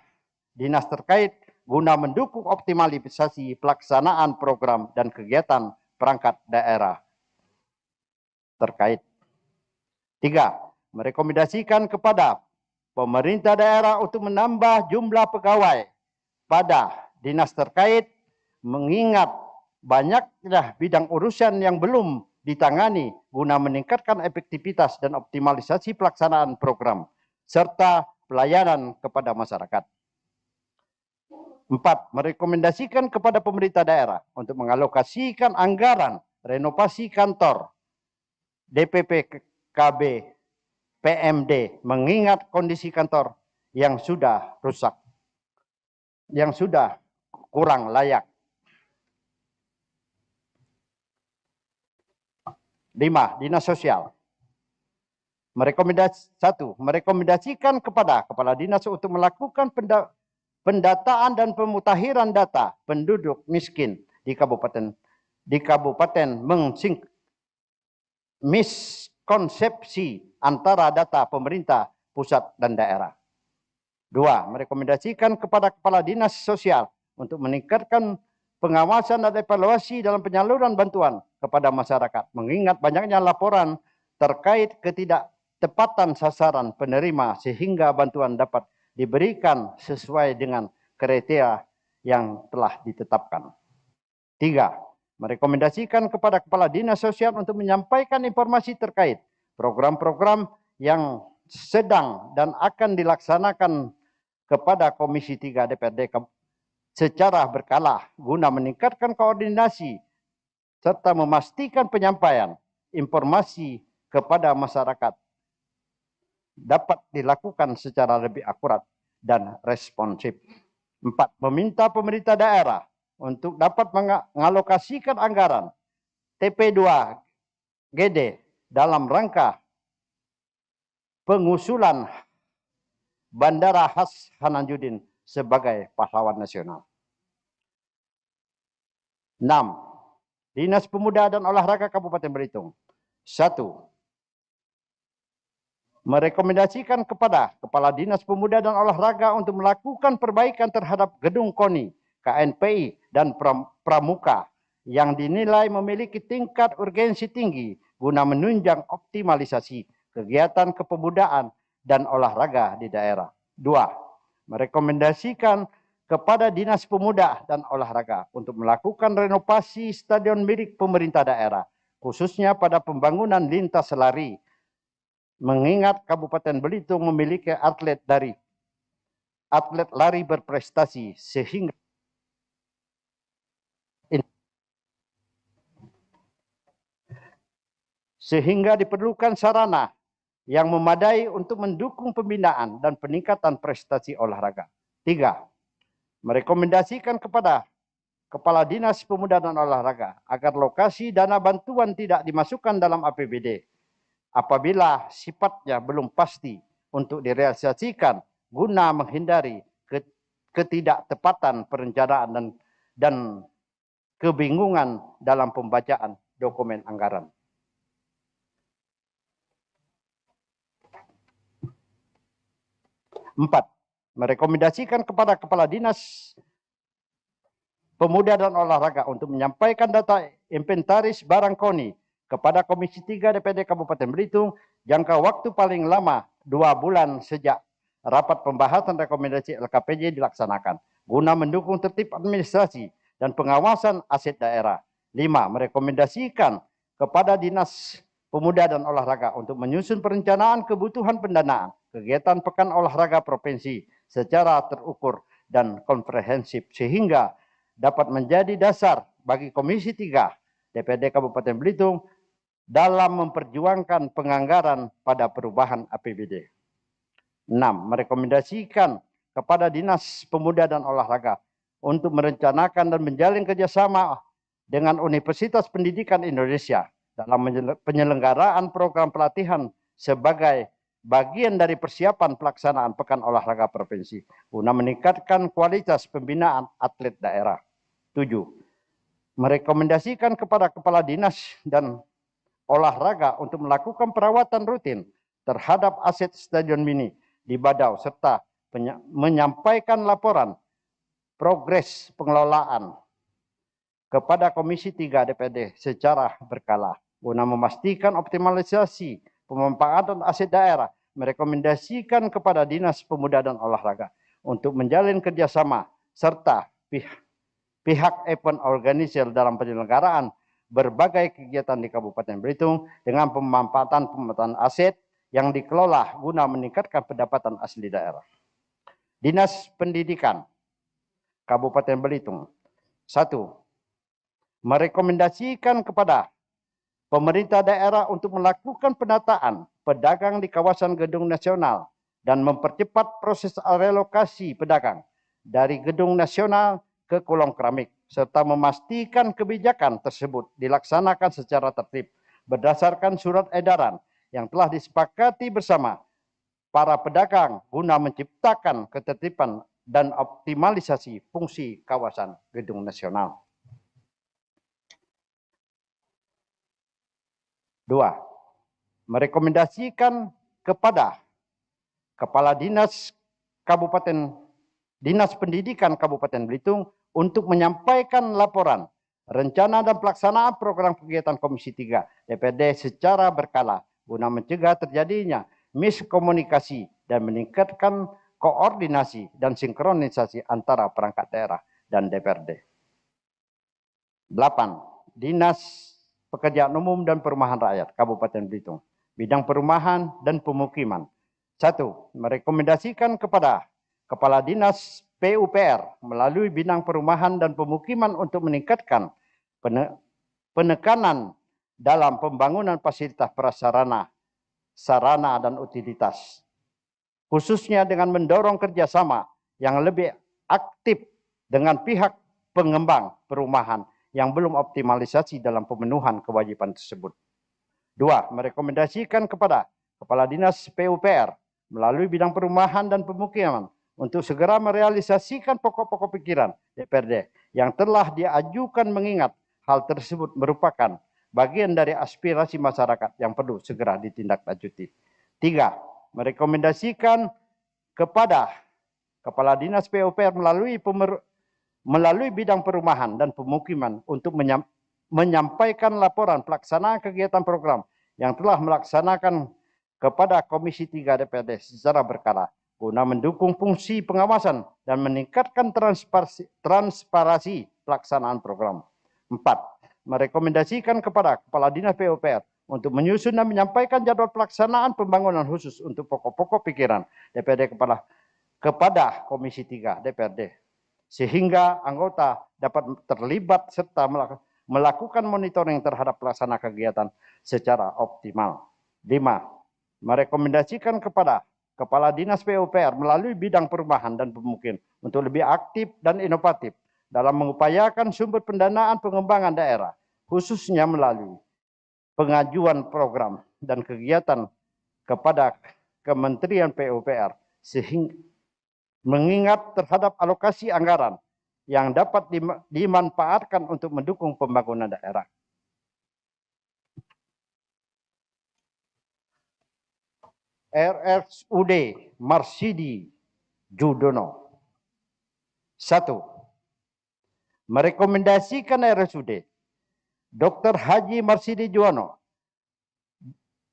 dinas terkait guna mendukung optimalisasi pelaksanaan program dan kegiatan perangkat daerah terkait. 3. Merekomendasikan kepada pemerintah daerah untuk menambah jumlah pegawai pada dinas terkait mengingat banyaknya bidang urusan yang belum ditangani guna meningkatkan efektivitas dan optimalisasi pelaksanaan program serta pelayanan kepada masyarakat. 4. Merekomendasikan kepada pemerintah daerah untuk mengalokasikan anggaran renovasi kantor DPP KB PMD mengingat kondisi kantor yang sudah rusak, yang sudah kurang layak. 5. Dinas Sosial. Merekomendasikan kepada Kepala Dinas untuk melakukan pendataan dan pemutakhiran data penduduk miskin di kabupaten miskonsepsi antara data pemerintah pusat dan daerah. 2. Merekomendasikan kepada Kepala Dinas Sosial untuk meningkatkan pengawasan dan evaluasi dalam penyaluran bantuan kepada masyarakat, mengingat banyaknya laporan terkait ketidaktepatan sasaran penerima sehingga bantuan dapat diberikan sesuai dengan kriteria yang telah ditetapkan. 3. Merekomendasikan kepada Kepala Dinas Sosial untuk menyampaikan informasi terkait program-program yang sedang dan akan dilaksanakan kepada Komisi 3 DPRD secara berkala guna meningkatkan koordinasi serta memastikan penyampaian informasi kepada masyarakat dapat dilakukan secara lebih akurat dan responsif. 4. Meminta pemerintah daerah untuk dapat mengalokasikan anggaran TP2GD dalam rangka pengusulan Bandara Khas Hananjudin sebagai pahlawan nasional. 6. Dinas Pemuda dan Olahraga Kabupaten Belitung. 1. Merekomendasikan kepada Kepala Dinas Pemuda dan Olahraga untuk melakukan perbaikan terhadap gedung KONI, KNPI, dan Pramuka yang dinilai memiliki tingkat urgensi tinggi guna menunjang optimalisasi kegiatan kepemudaan dan olahraga di daerah. 2. Merekomendasikan kepada Dinas Pemuda dan Olahraga untuk melakukan renovasi stadion milik pemerintah daerah, khususnya pada pembangunan lintas lari, mengingat Kabupaten Belitung memiliki atlet lari berprestasi sehingga diperlukan sarana yang memadai untuk mendukung pembinaan dan peningkatan prestasi olahraga. 3. Merekomendasikan kepada Kepala Dinas Pemuda dan Olahraga agar lokasi dana bantuan tidak dimasukkan dalam APBD apabila sifatnya belum pasti untuk direalisasikan guna menghindari ketidaktepatan perencanaan dan kebingungan dalam pembacaan dokumen anggaran. 4. Merekomendasikan kepada Kepala Dinas Pemuda dan Olahraga untuk menyampaikan data inventaris barang KONI kepada Komisi 3 DPRD Kabupaten Belitung jangka waktu paling lama 2 bulan sejak rapat pembahasan rekomendasi LKPJ dilaksanakan guna mendukung tertib administrasi dan pengawasan aset daerah. 5. Merekomendasikan kepada Dinas Pemuda dan Olahraga untuk menyusun perencanaan kebutuhan pendanaan kegiatan Pekan Olahraga Provinsi secara terukur dan komprehensif sehingga dapat menjadi dasar bagi Komisi 3 DPRD Kabupaten Belitung dalam memperjuangkan penganggaran pada perubahan APBD. 6. Merekomendasikan kepada Dinas Pemuda dan Olahraga untuk merencanakan dan menjalin kerjasama dengan Universitas Pendidikan Indonesia dalam penyelenggaraan program pelatihan sebagai bagian dari persiapan pelaksanaan Pekan Olahraga Provinsi guna meningkatkan kualitas pembinaan atlet daerah. 7. merekomendasikan kepada Kepala Dinas dan Olahraga untuk melakukan perawatan rutin terhadap aset Stadion Mini di Badau serta menyampaikan laporan progres pengelolaan kepada Komisi 3 DPRD secara berkala guna memastikan optimalisasi pemanfaatan aset daerah, merekomendasikan kepada Dinas Pemuda dan Olahraga untuk menjalin kerjasama serta pihak event organizer dalam penyelenggaraan berbagai kegiatan di Kabupaten Belitung dengan pemanfaatan aset yang dikelola guna meningkatkan pendapatan asli daerah. Dinas Pendidikan Kabupaten Belitung. 1. Merekomendasikan kepada pemerintah daerah untuk melakukan penataan pedagang di kawasan Gedung Nasional dan mempercepat proses relokasi pedagang dari Gedung Nasional ke kolong keramik, serta memastikan kebijakan tersebut dilaksanakan secara tertib berdasarkan surat edaran yang telah disepakati bersama para pedagang guna menciptakan ketertiban dan optimalisasi fungsi kawasan Gedung Nasional. 2. Merekomendasikan kepada Kepala Dinas Pendidikan Kabupaten Belitung untuk menyampaikan laporan rencana dan pelaksanaan program kegiatan Komisi 3 DPRD secara berkala guna mencegah terjadinya miskomunikasi dan meningkatkan koordinasi dan sinkronisasi antara perangkat daerah dan DPRD. 8. Dinas Pekerjaan Umum dan Perumahan Rakyat Kabupaten Belitung, bidang perumahan dan pemukiman. 1. Merekomendasikan kepada Kepala Dinas PUPR melalui bidang perumahan dan pemukiman untuk meningkatkan penekanan dalam pembangunan fasilitas prasarana, sarana dan utilitas, khususnya dengan mendorong kerjasama yang lebih aktif dengan pihak pengembang perumahan yang belum optimalisasi dalam pemenuhan kewajiban tersebut. 2. Merekomendasikan kepada Kepala Dinas PUPR melalui bidang perumahan dan pemukiman untuk segera merealisasikan pokok-pokok pikiran DPRD yang telah diajukan, mengingat hal tersebut merupakan bagian dari aspirasi masyarakat yang perlu segera ditindaklanjuti. 3. Merekomendasikan kepada Kepala Dinas PUPR melalui bidang perumahan dan pemukiman untuk menyampaikan laporan pelaksanaan kegiatan program yang telah melaksanakan kepada Komisi 3 DPRD secara berkala guna mendukung fungsi pengawasan dan meningkatkan transparansi pelaksanaan program. 4. Merekomendasikan kepada Kepala Dinas PUPR untuk menyusun dan menyampaikan jadwal pelaksanaan pembangunan khusus untuk pokok-pokok pikiran DPRD kepada Komisi 3 DPRD, sehingga anggota dapat terlibat serta melakukan monitoring terhadap pelaksana kegiatan secara optimal. 5. Merekomendasikan kepada Kepala Dinas PUPR melalui bidang perumahan dan pemukiman untuk lebih aktif dan inovatif dalam mengupayakan sumber pendanaan pengembangan daerah, khususnya melalui pengajuan program dan kegiatan kepada Kementerian PUPR, sehingga mengingat terhadap alokasi anggaran yang dapat dimanfaatkan untuk mendukung pembangunan daerah. RSUD Marsidi Judono. 1. Merekomendasikan RSUD Dr. Haji Marsidi Juwono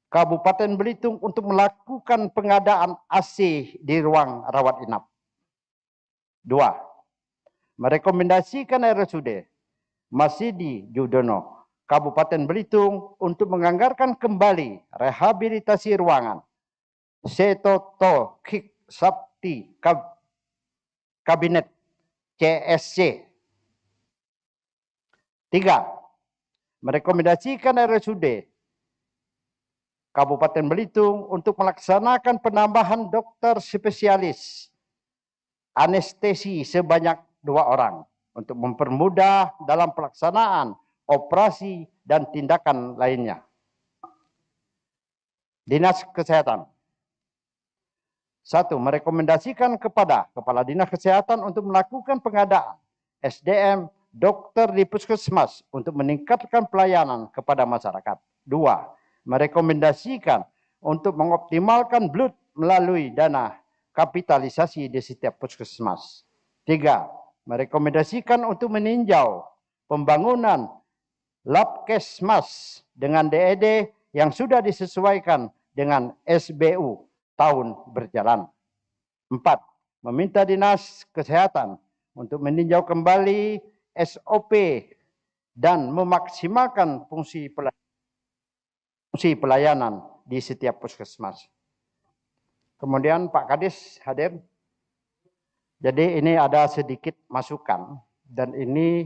Kabupaten Belitung untuk melakukan pengadaan AC di ruang rawat inap. 2. Merekomendasikan RSUD Marsidi Judono Kabupaten Belitung untuk menganggarkan kembali rehabilitasi ruangan Setoto Kik Sabti Kabinet CSC. 3. Merekomendasikan RSUD Kabupaten Belitung untuk melaksanakan penambahan dokter spesialis anestesi sebanyak 2 orang untuk mempermudah dalam pelaksanaan operasi dan tindakan lainnya. Dinas Kesehatan. 1. Merekomendasikan kepada Kepala Dinas Kesehatan untuk melakukan pengadaan SDM dokter di puskesmas untuk meningkatkan pelayanan kepada masyarakat. 2. Merekomendasikan untuk mengoptimalkan BLUT melalui dana kapitalisasi di setiap puskesmas. 3. Merekomendasikan untuk meninjau pembangunan Labkesmas dengan DED yang sudah disesuaikan dengan SBU tahun berjalan. 4. Meminta Dinas Kesehatan untuk meninjau kembali SOP dan memaksimalkan fungsi pelayanan di setiap puskesmas. Kemudian Pak Kadis hadir. Jadi ini ada sedikit masukan dan ini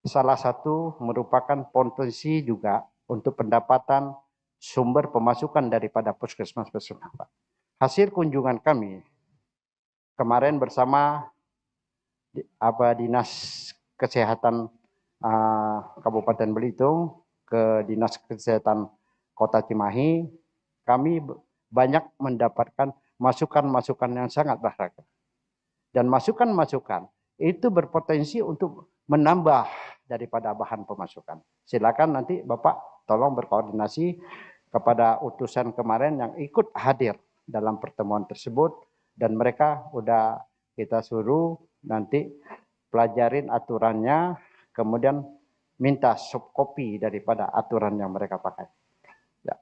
salah satu merupakan potensi juga untuk pendapatan sumber pemasukan daripada puskesmas. Hasil kunjungan kami kemarin bersama Dinas Kesehatan Kabupaten Belitung ke Dinas Kesehatan Kota Cimahi, kami banyak mendapatkan masukan-masukan yang sangat berharga. Dan masukan-masukan itu berpotensi untuk menambah daripada bahan pemasukan. Silakan nanti Bapak tolong berkoordinasi kepada utusan kemarin yang ikut hadir dalam pertemuan tersebut, dan mereka udah kita suruh nanti pelajarin aturannya, kemudian minta soft copy daripada aturan yang mereka pakai. Ya.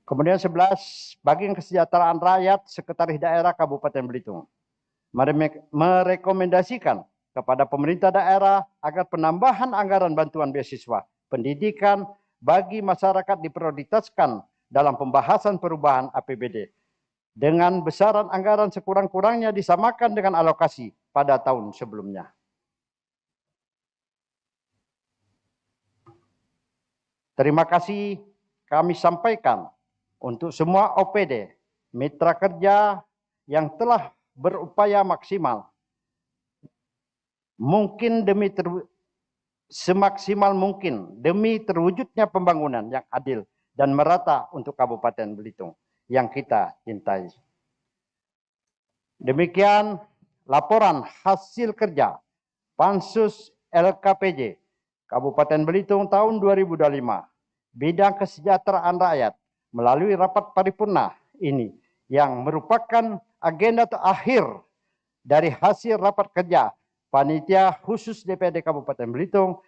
Kemudian 11, bagian kesejahteraan rakyat Sekretaris Daerah Kabupaten Belitung merekomendasikan kepada pemerintah daerah agar penambahan anggaran bantuan beasiswa pendidikan bagi masyarakat diprioritaskan dalam pembahasan perubahan APBD dengan besaran anggaran sekurang-kurangnya disamakan dengan alokasi pada tahun sebelumnya. Terima kasih kami sampaikan untuk semua OPD, mitra kerja yang telah berupaya maksimal, semaksimal mungkin demi terwujudnya pembangunan yang adil dan merata untuk Kabupaten Belitung yang kita cintai. Demikian laporan hasil kerja Pansus LKPJ Kabupaten Belitung tahun 2025, bidang kesejahteraan rakyat melalui rapat paripurna ini yang merupakan agenda terakhir dari hasil rapat kerja Panitia Khusus DPRD Kabupaten Belitung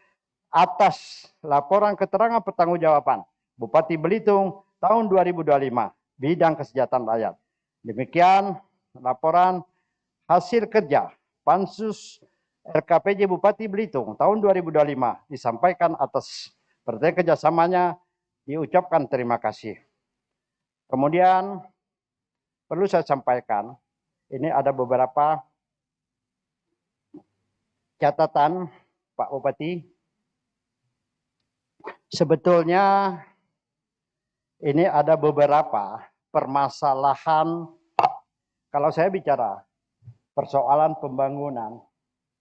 atas laporan keterangan pertanggungjawaban Bupati Belitung tahun 2025 bidang kesejahteraan rakyat. Demikian laporan hasil kerja Pansus LKPJ Bupati Belitung tahun 2025 disampaikan atas perhatian kerjasamanya, diucapkan terima kasih. Kemudian perlu saya sampaikan, ini ada beberapa catatan Pak Bupati. Sebetulnya ini ada beberapa permasalahan. Kalau saya bicara persoalan pembangunan,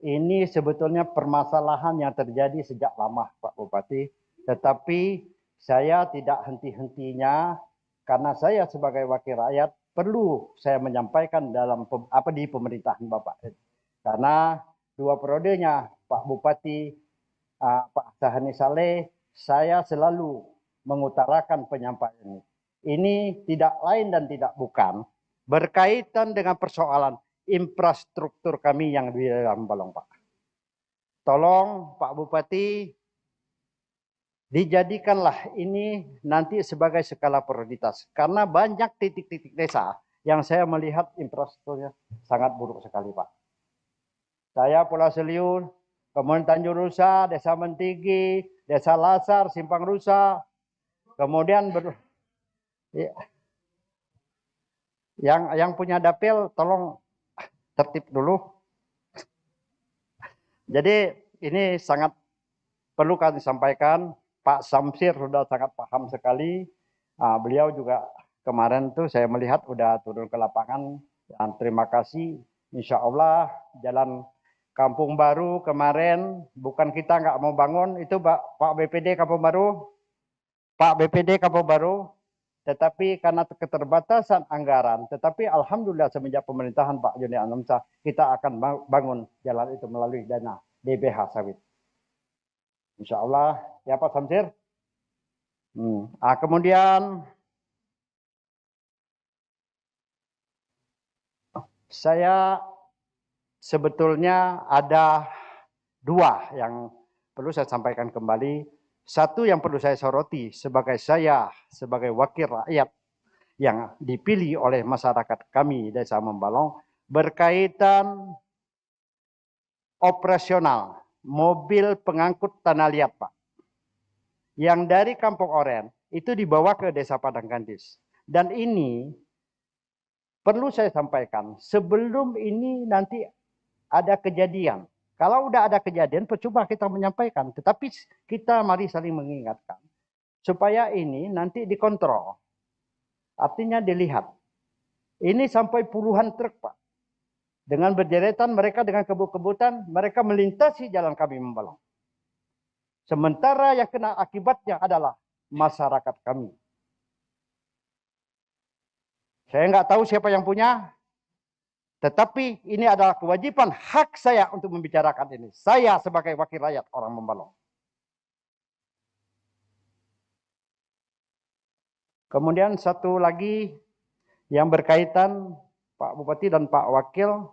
ini sebetulnya permasalahan yang terjadi sejak lama Pak Bupati. Tetapi saya tidak henti-hentinya karena saya sebagai wakil rakyat perlu saya menyampaikan dalam di pemerintahan Bapak. Karena 2 periodenya Pak Bupati Pak Sahani Saleh, saya selalu mengutarakan penyampaian ini. Ini tidak lain dan tidak bukan berkaitan dengan persoalan infrastruktur kami yang di dalam Balong, Pak. Tolong Pak Bupati dijadikanlah ini nanti sebagai skala prioritas. Karena banyak titik-titik desa yang saya melihat infrastrukturnya sangat buruk sekali, Pak. Saya Pulau Seliur, kemudian Tanjung Rusa, Desa Mentigi, Desa Lasar, Simpang Rusa, kemudian yang punya dapil tolong tertib dulu. Jadi ini sangat perlu kami sampaikan. Pak Samsir sudah sangat paham sekali. Beliau juga kemarin tuh saya melihat udah turun ke lapangan. Dan terima kasih. Insya Allah jalan Kampung Baru kemarin bukan kita nggak mau bangun, itu Pak BPD Kampung Baru. Pak BPD Kampung Baru tetapi karena keterbatasan anggaran, tetapi alhamdulillah semenjak pemerintahan Pak Joni Anamsa, kita akan bangun jalan itu melalui dana DBH sawit. Insya Allah, ya Pak Samsir. Kemudian saya sebetulnya ada dua yang perlu saya sampaikan kembali. Satu yang perlu saya soroti sebagai wakil rakyat yang dipilih oleh masyarakat kami Desa Membalong berkaitan operasional mobil pengangkut tanah liat, Pak. Yang dari Kampung Oren itu dibawa ke Desa Padangkandis. Dan ini perlu saya sampaikan, sebelum ini nanti ada kejadian. Kalau udah ada kejadian, percuma kita menyampaikan. Tetapi kita mari saling mengingatkan. Supaya ini nanti dikontrol. Artinya dilihat. Ini sampai puluhan truk, Pak. Dengan berderetan mereka dengan kebut-kebutan, mereka melintasi jalan kami Membalong. Sementara yang kena akibatnya adalah masyarakat kami. Saya nggak tahu siapa yang punya. Tetapi ini adalah kewajiban hak saya untuk membicarakan ini. Saya sebagai wakil rakyat orang Membalong. Kemudian satu lagi yang berkaitan Pak Bupati dan Pak Wakil,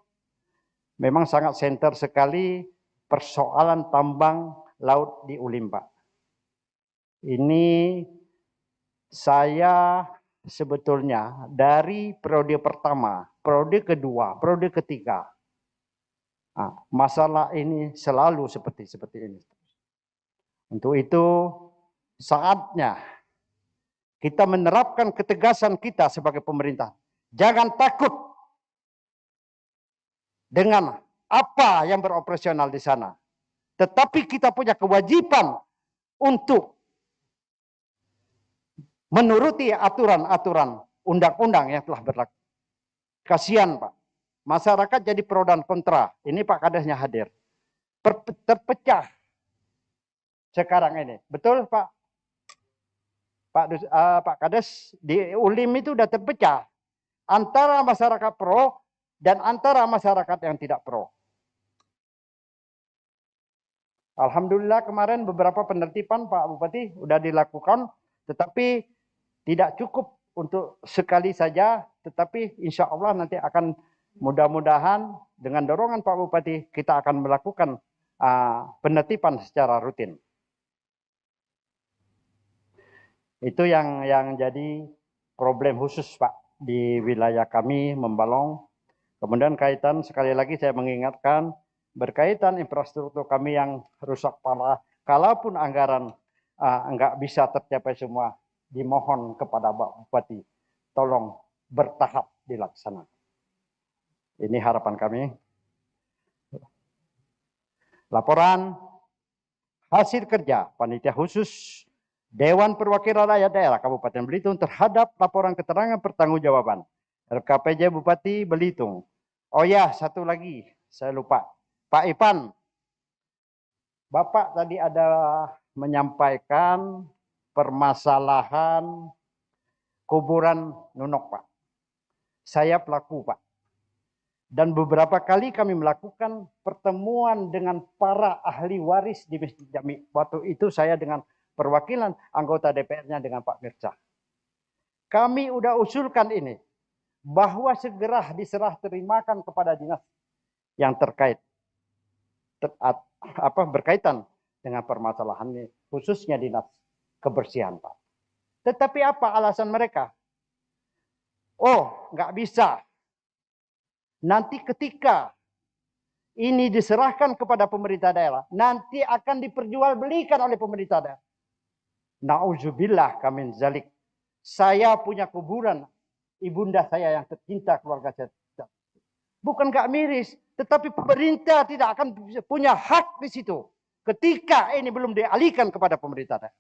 memang sangat senter sekali persoalan tambang laut di Ulim, Pak. Ini saya sebetulnya dari periode pertama, periode kedua, periode ketiga, masalah ini selalu seperti ini. Untuk itu saatnya kita menerapkan ketegasan kita sebagai pemerintah. Jangan takut dengan apa yang beroperasional di sana. Tetapi kita punya kewajiban untuk menuruti aturan-aturan undang-undang yang telah berlaku. Kasihan, Pak. Masyarakat jadi pro dan kontra. Ini Pak Kadesnya hadir. Terpecah sekarang ini. Betul, Pak? Pak Kades, di Ulim itu sudah terpecah. Antara masyarakat pro dan antara masyarakat yang tidak pro. Alhamdulillah kemarin beberapa penertiban Pak Bupati sudah dilakukan, tetapi tidak cukup untuk sekali saja, tetapi insya Allah nanti akan mudah-mudahan dengan dorongan Pak Bupati kita akan melakukan penertiban secara rutin. Itu yang jadi problem khusus Pak di wilayah kami Membalong. Kemudian kaitan sekali lagi saya mengingatkan berkaitan infrastruktur kami yang rusak parah. Kalaupun anggaran enggak bisa tercapai semua, dimohon kepada Pak Bupati, tolong bertahap dilaksanakan. Ini harapan kami. Laporan hasil kerja Panitia Khusus Dewan Perwakilan Rakyat Daerah Kabupaten Belitung terhadap laporan keterangan pertanggungjawaban LKPJ Bupati Belitung. Oh ya, satu lagi saya lupa. Pak Ipan, Bapak tadi ada menyampaikan permasalahan kuburan Nunok, Pak. Saya pelaku, Pak. Dan beberapa kali kami melakukan pertemuan dengan para ahli waris di Masjid Jami. Waktu itu saya dengan perwakilan anggota DPR-nya dengan Pak Mirza. Kami udah usulkan ini, bahwa segera diserah terimakan kepada dinas yang terkait. Berkaitan dengan permasalahan ini, khususnya dinas kebersihan, Pak. Tetapi apa alasan mereka? Oh, nggak bisa. Nanti ketika ini diserahkan kepada pemerintah daerah, nanti akan diperjualbelikan oleh pemerintah daerah. Nauzubillah kamin zalik. Saya punya kuburan ibunda saya yang tercinta, keluarga saya. Bukan gak miris, tetapi pemerintah tidak akan punya hak di situ ketika ini belum dialihkan kepada pemerintah daerah.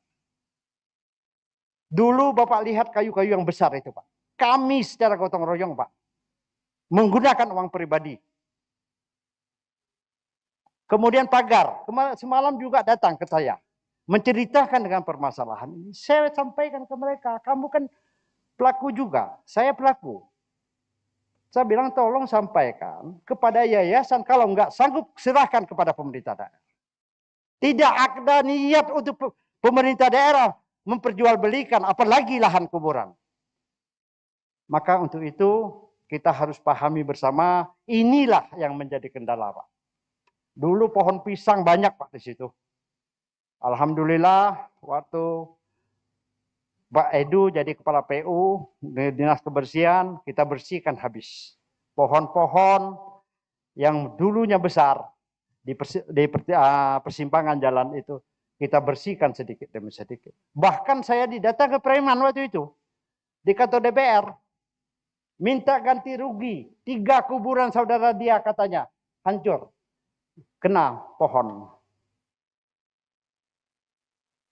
Dulu Bapak lihat kayu-kayu yang besar itu, Pak. Kami secara gotong royong, Pak, menggunakan uang pribadi. Kemudian pagar, semalam juga datang ke saya, menceritakan dengan permasalahan ini. Saya sampaikan ke mereka, kamu kan pelaku juga, saya pelaku. Saya bilang tolong sampaikan kepada yayasan, kalau nggak sanggup serahkan kepada pemerintah daerah. Tidak ada niat untuk pemerintah daerah memperjualbelikan apalagi lahan kuburan. Maka untuk itu kita harus pahami bersama, inilah yang menjadi kendala, Pak. Dulu pohon pisang banyak, Pak, di situ. Alhamdulillah waktu Pak Edu jadi kepala PU, Dinas Kebersihan, kita bersihkan habis. Pohon-pohon yang dulunya besar di persimpangan jalan itu, kita bersihkan sedikit demi sedikit. Bahkan saya didatang ke preman waktu itu, di kantor DPR, minta ganti rugi. 3 kuburan saudara dia katanya hancur, kena pohon.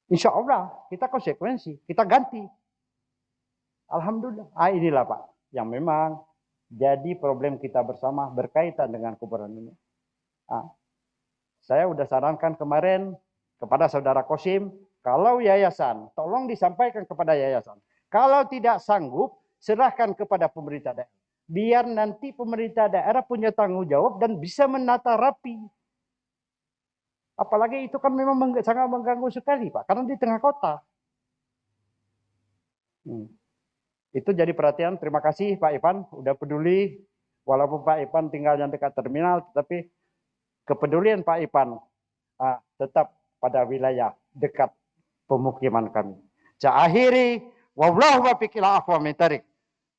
Insya Allah kita konsekuensi, kita ganti. Alhamdulillah. Inilah Pak, yang memang jadi problem kita bersama berkaitan dengan kuburan ini. Saya sudah sarankan kemarin kepada saudara Kosim, kalau yayasan, tolong disampaikan kepada yayasan. Kalau tidak sanggup, serahkan kepada pemerintah daerah. Biar nanti pemerintah daerah punya tanggung jawab dan bisa menata rapi. Apalagi itu kan memang sangat mengganggu sekali, Pak, karena di tengah kota. Itu jadi perhatian. Terima kasih Pak Ipan, udah peduli. Walaupun Pak Ipan tinggalnya dekat terminal, tetapi kepedulian Pak Ipan tetap pada wilayah dekat pemukiman kami. Saya akhiri, wallahu waffiq ila aqwamit thoriq.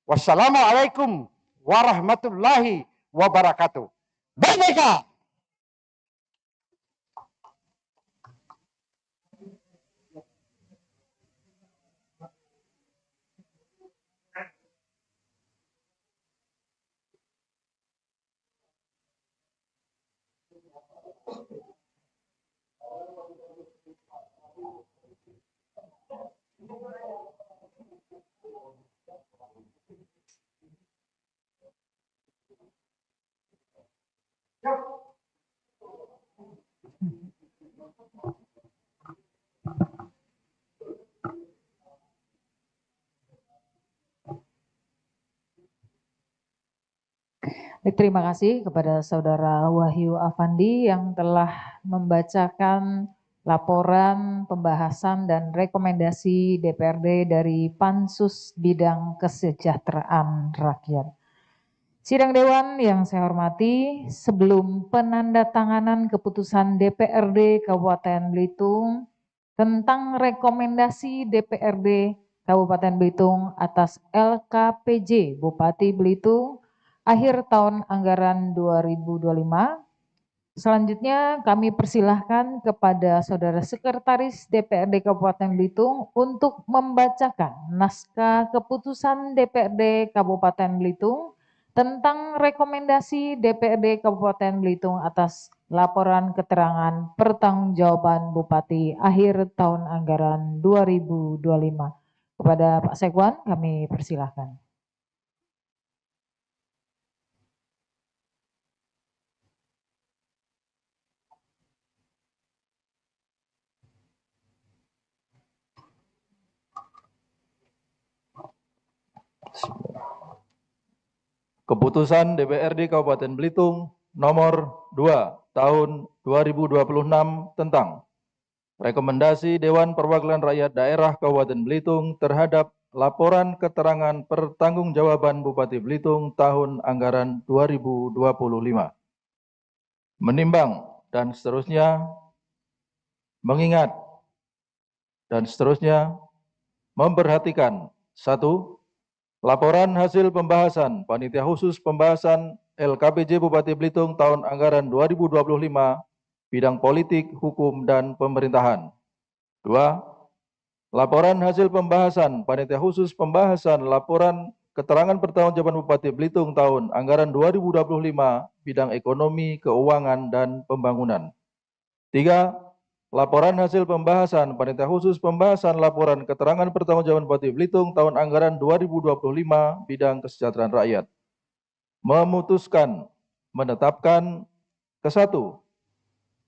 Wassalamualaikum warahmatullahi wabarakatuh. Merdeka! Terima kasih kepada Saudara Wahyu Afandi yang telah membacakan laporan, pembahasan, dan rekomendasi DPRD dari Pansus Bidang Kesejahteraan Rakyat. Sidang Dewan yang saya hormati, sebelum penandatanganan keputusan DPRD Kabupaten Belitung tentang rekomendasi DPRD Kabupaten Belitung atas LKPJ Bupati Belitung akhir tahun anggaran 2025. Selanjutnya kami persilahkan kepada Saudara Sekretaris DPRD Kabupaten Belitung untuk membacakan naskah keputusan DPRD Kabupaten Belitung tentang rekomendasi DPRD Kabupaten Belitung atas laporan keterangan pertanggungjawaban Bupati akhir tahun anggaran 2025. Kepada Pak Sekwan kami persilahkan. Keputusan DPRD Kabupaten Belitung nomor 2 tahun 2026 tentang rekomendasi Dewan Perwakilan Rakyat Daerah Kabupaten Belitung terhadap laporan keterangan pertanggungjawaban Bupati Belitung tahun anggaran 2025. Menimbang dan seterusnya, mengingat dan seterusnya, memperhatikan 1. Laporan hasil pembahasan Panitia Khusus Pembahasan LKPJ Bupati Belitung tahun anggaran 2025 bidang politik, hukum, dan pemerintahan. 2. Laporan hasil pembahasan Panitia Khusus Pembahasan Laporan Keterangan Pertanggungjawaban Bupati Belitung tahun anggaran 2025 bidang ekonomi, keuangan, dan pembangunan. 3. Laporan hasil pembahasan Panitia Khusus Pembahasan Laporan Keterangan Pertanggungjawaban Bupati Belitung tahun anggaran 2025 bidang kesejahteraan rakyat. Memutuskan menetapkan ke-1,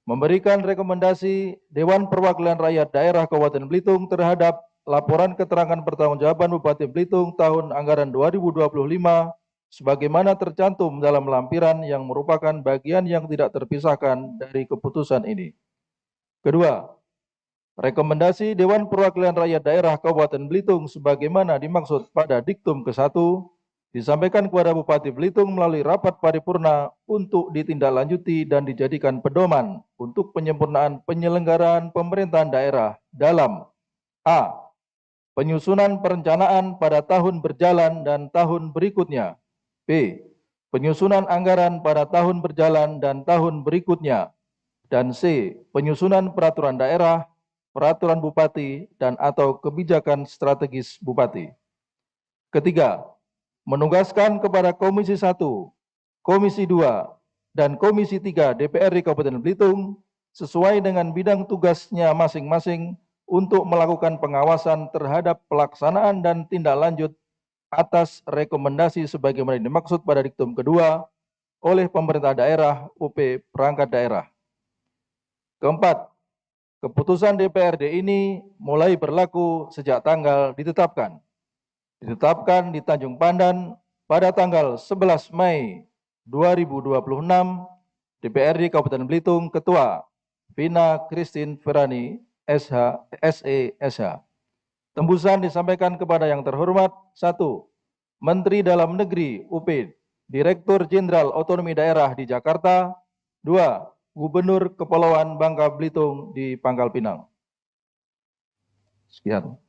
memberikan rekomendasi Dewan Perwakilan Rakyat Daerah Kabupaten Belitung terhadap laporan keterangan pertanggungjawaban Bupati Belitung tahun anggaran 2025 sebagaimana tercantum dalam lampiran yang merupakan bagian yang tidak terpisahkan dari keputusan ini. Kedua, rekomendasi Dewan Perwakilan Rakyat Daerah Kabupaten Belitung sebagaimana dimaksud pada diktum ke-1 disampaikan kepada Bupati Belitung melalui rapat paripurna untuk ditindaklanjuti dan dijadikan pedoman untuk penyempurnaan penyelenggaraan pemerintahan daerah dalam A. Penyusunan perencanaan pada tahun berjalan dan tahun berikutnya. B. Penyusunan anggaran pada tahun berjalan dan tahun berikutnya. Dan C. Penyusunan peraturan daerah, peraturan bupati, dan atau kebijakan strategis bupati. Ketiga, menugaskan kepada Komisi 1, Komisi 2, dan Komisi 3 DPRD Kabupaten Belitung sesuai dengan bidang tugasnya masing-masing untuk melakukan pengawasan terhadap pelaksanaan dan tindak lanjut atas rekomendasi sebagaimana dimaksud pada diktum kedua oleh pemerintah daerah UP perangkat daerah. Keempat, keputusan DPRD ini mulai berlaku sejak tanggal ditetapkan di Tanjung Pandan pada tanggal 11 Mei 2026, DPRD Kabupaten Belitung, Ketua Vina Christine Ferani, SE/SH. Tembusan disampaikan kepada yang terhormat: 1. Menteri Dalam Negeri UP, Direktur Jenderal Otonomi Daerah di Jakarta. 2. Gubernur Kepulauan Bangka Belitung di Pangkal Pinang. Sekian.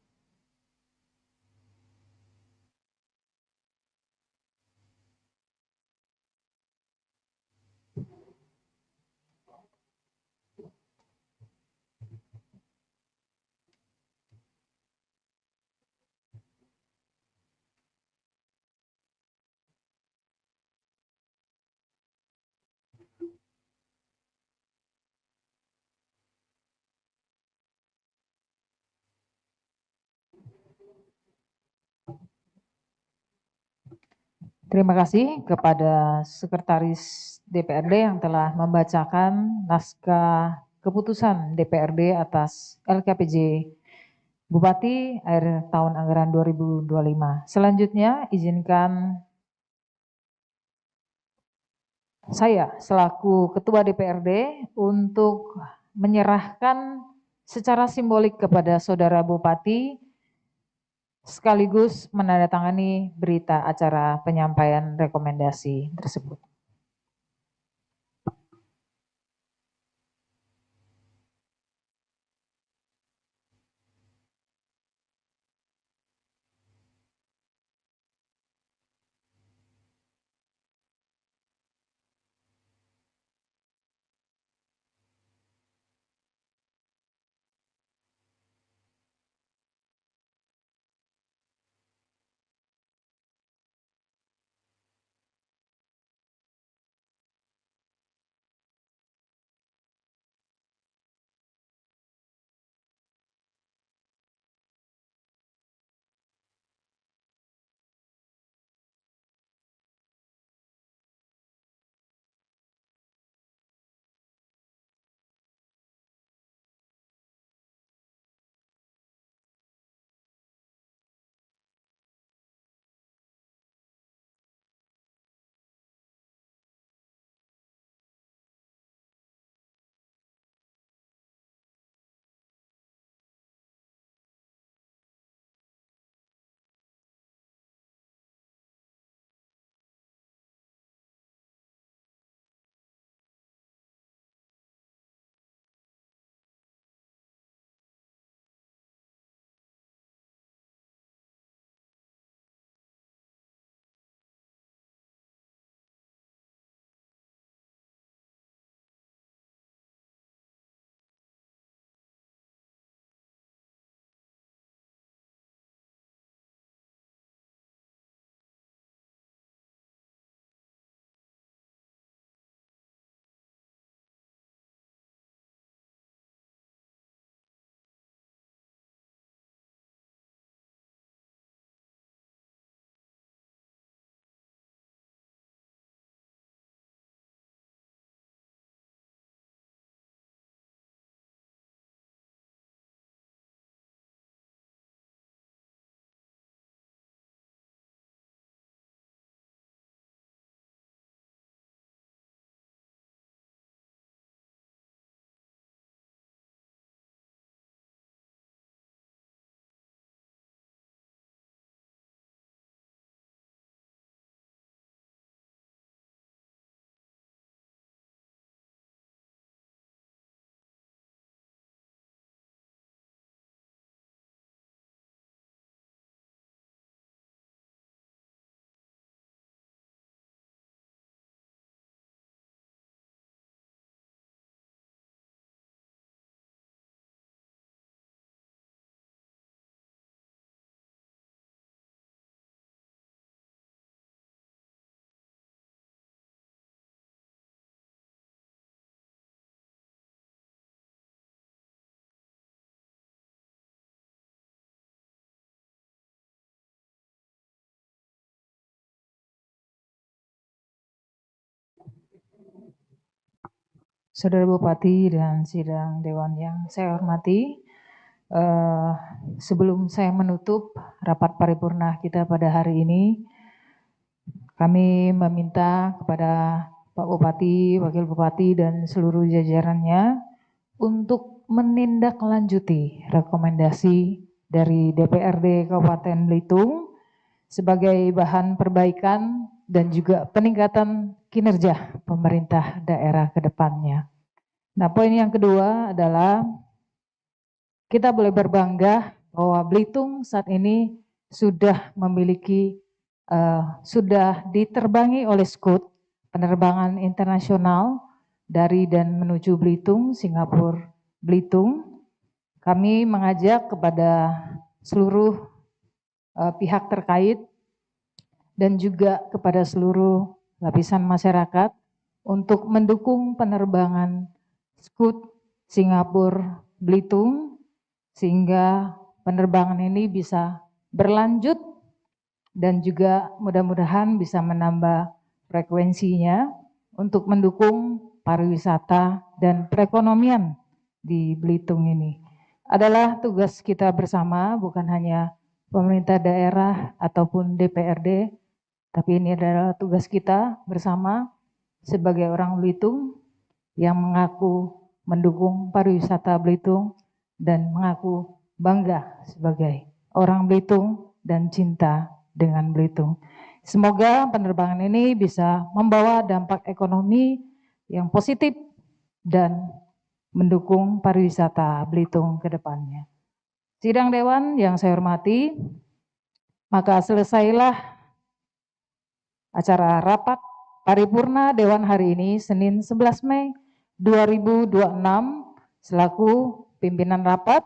Terima kasih kepada Sekretaris DPRD yang telah membacakan naskah keputusan DPRD atas LKPJ Bupati akhir tahun anggaran 2025. Selanjutnya izinkan saya selaku Ketua DPRD untuk menyerahkan secara simbolik kepada Saudara Bupati sekaligus menandatangani berita acara penyampaian rekomendasi tersebut. Saudara Bupati dan sidang Dewan yang saya hormati, sebelum saya menutup rapat paripurna kita pada hari ini, kami meminta kepada Pak Bupati, Wakil Bupati, dan seluruh jajarannya untuk menindaklanjuti rekomendasi dari DPRD Kabupaten Belitung sebagai bahan perbaikan dan juga peningkatan kinerja pemerintah daerah ke depannya. Nah, poin yang kedua adalah kita boleh berbangga bahwa Belitung saat ini sudah memiliki, sudah diterbangi oleh Scoot, penerbangan internasional dari dan menuju Belitung, Singapura, Belitung. Kami mengajak kepada seluruh pihak terkait dan juga kepada seluruh lapisan masyarakat untuk mendukung penerbangan Scoot Singapura Belitung sehingga penerbangan ini bisa berlanjut dan juga mudah-mudahan bisa menambah frekuensinya untuk mendukung pariwisata dan perekonomian di Belitung ini. Adalah tugas kita bersama, bukan hanya pemerintah daerah ataupun DPRD, tapi ini adalah tugas kita bersama sebagai orang Belitung yang mengaku mendukung pariwisata Belitung dan mengaku bangga sebagai orang Belitung dan cinta dengan Belitung. Semoga penerbangan ini bisa membawa dampak ekonomi yang positif dan mendukung pariwisata Belitung ke depannya. Sidang Dewan yang saya hormati, maka selesailah acara rapat paripurna Dewan hari ini, Senin 11 Mei 2026, selaku pimpinan rapat.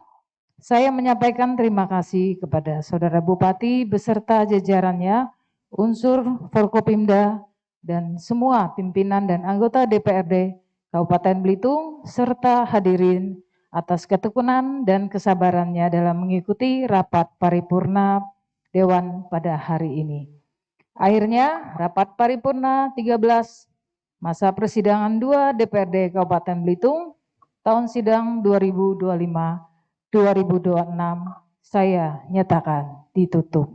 Saya menyampaikan terima kasih kepada Saudara Bupati beserta jajarannya, unsur Forkopimda, dan semua pimpinan dan anggota DPRD Kabupaten Belitung, serta hadirin atas ketekunan dan kesabarannya dalam mengikuti rapat paripurna Dewan pada hari ini. Akhirnya, rapat paripurna 13 masa persidangan 2 DPRD Kabupaten Belitung tahun sidang 2025-2026 saya nyatakan ditutup.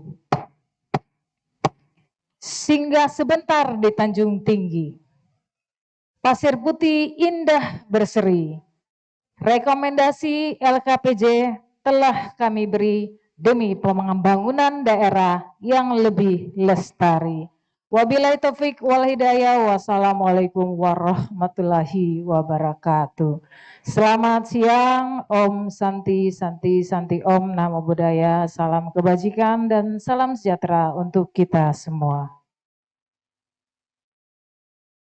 Singgah sebentar di Tanjung Tinggi, pasir putih indah berseri. Rekomendasi LKPJ telah kami beri demi pembangunan daerah yang lebih lestari. Wabillahi taufik wal hidayah. Wassalamualaikum warahmatullahi wabarakatuh. Selamat siang, Om Santi Santi Santi Om, Namo Buddhaya, salam kebajikan dan salam sejahtera untuk kita semua.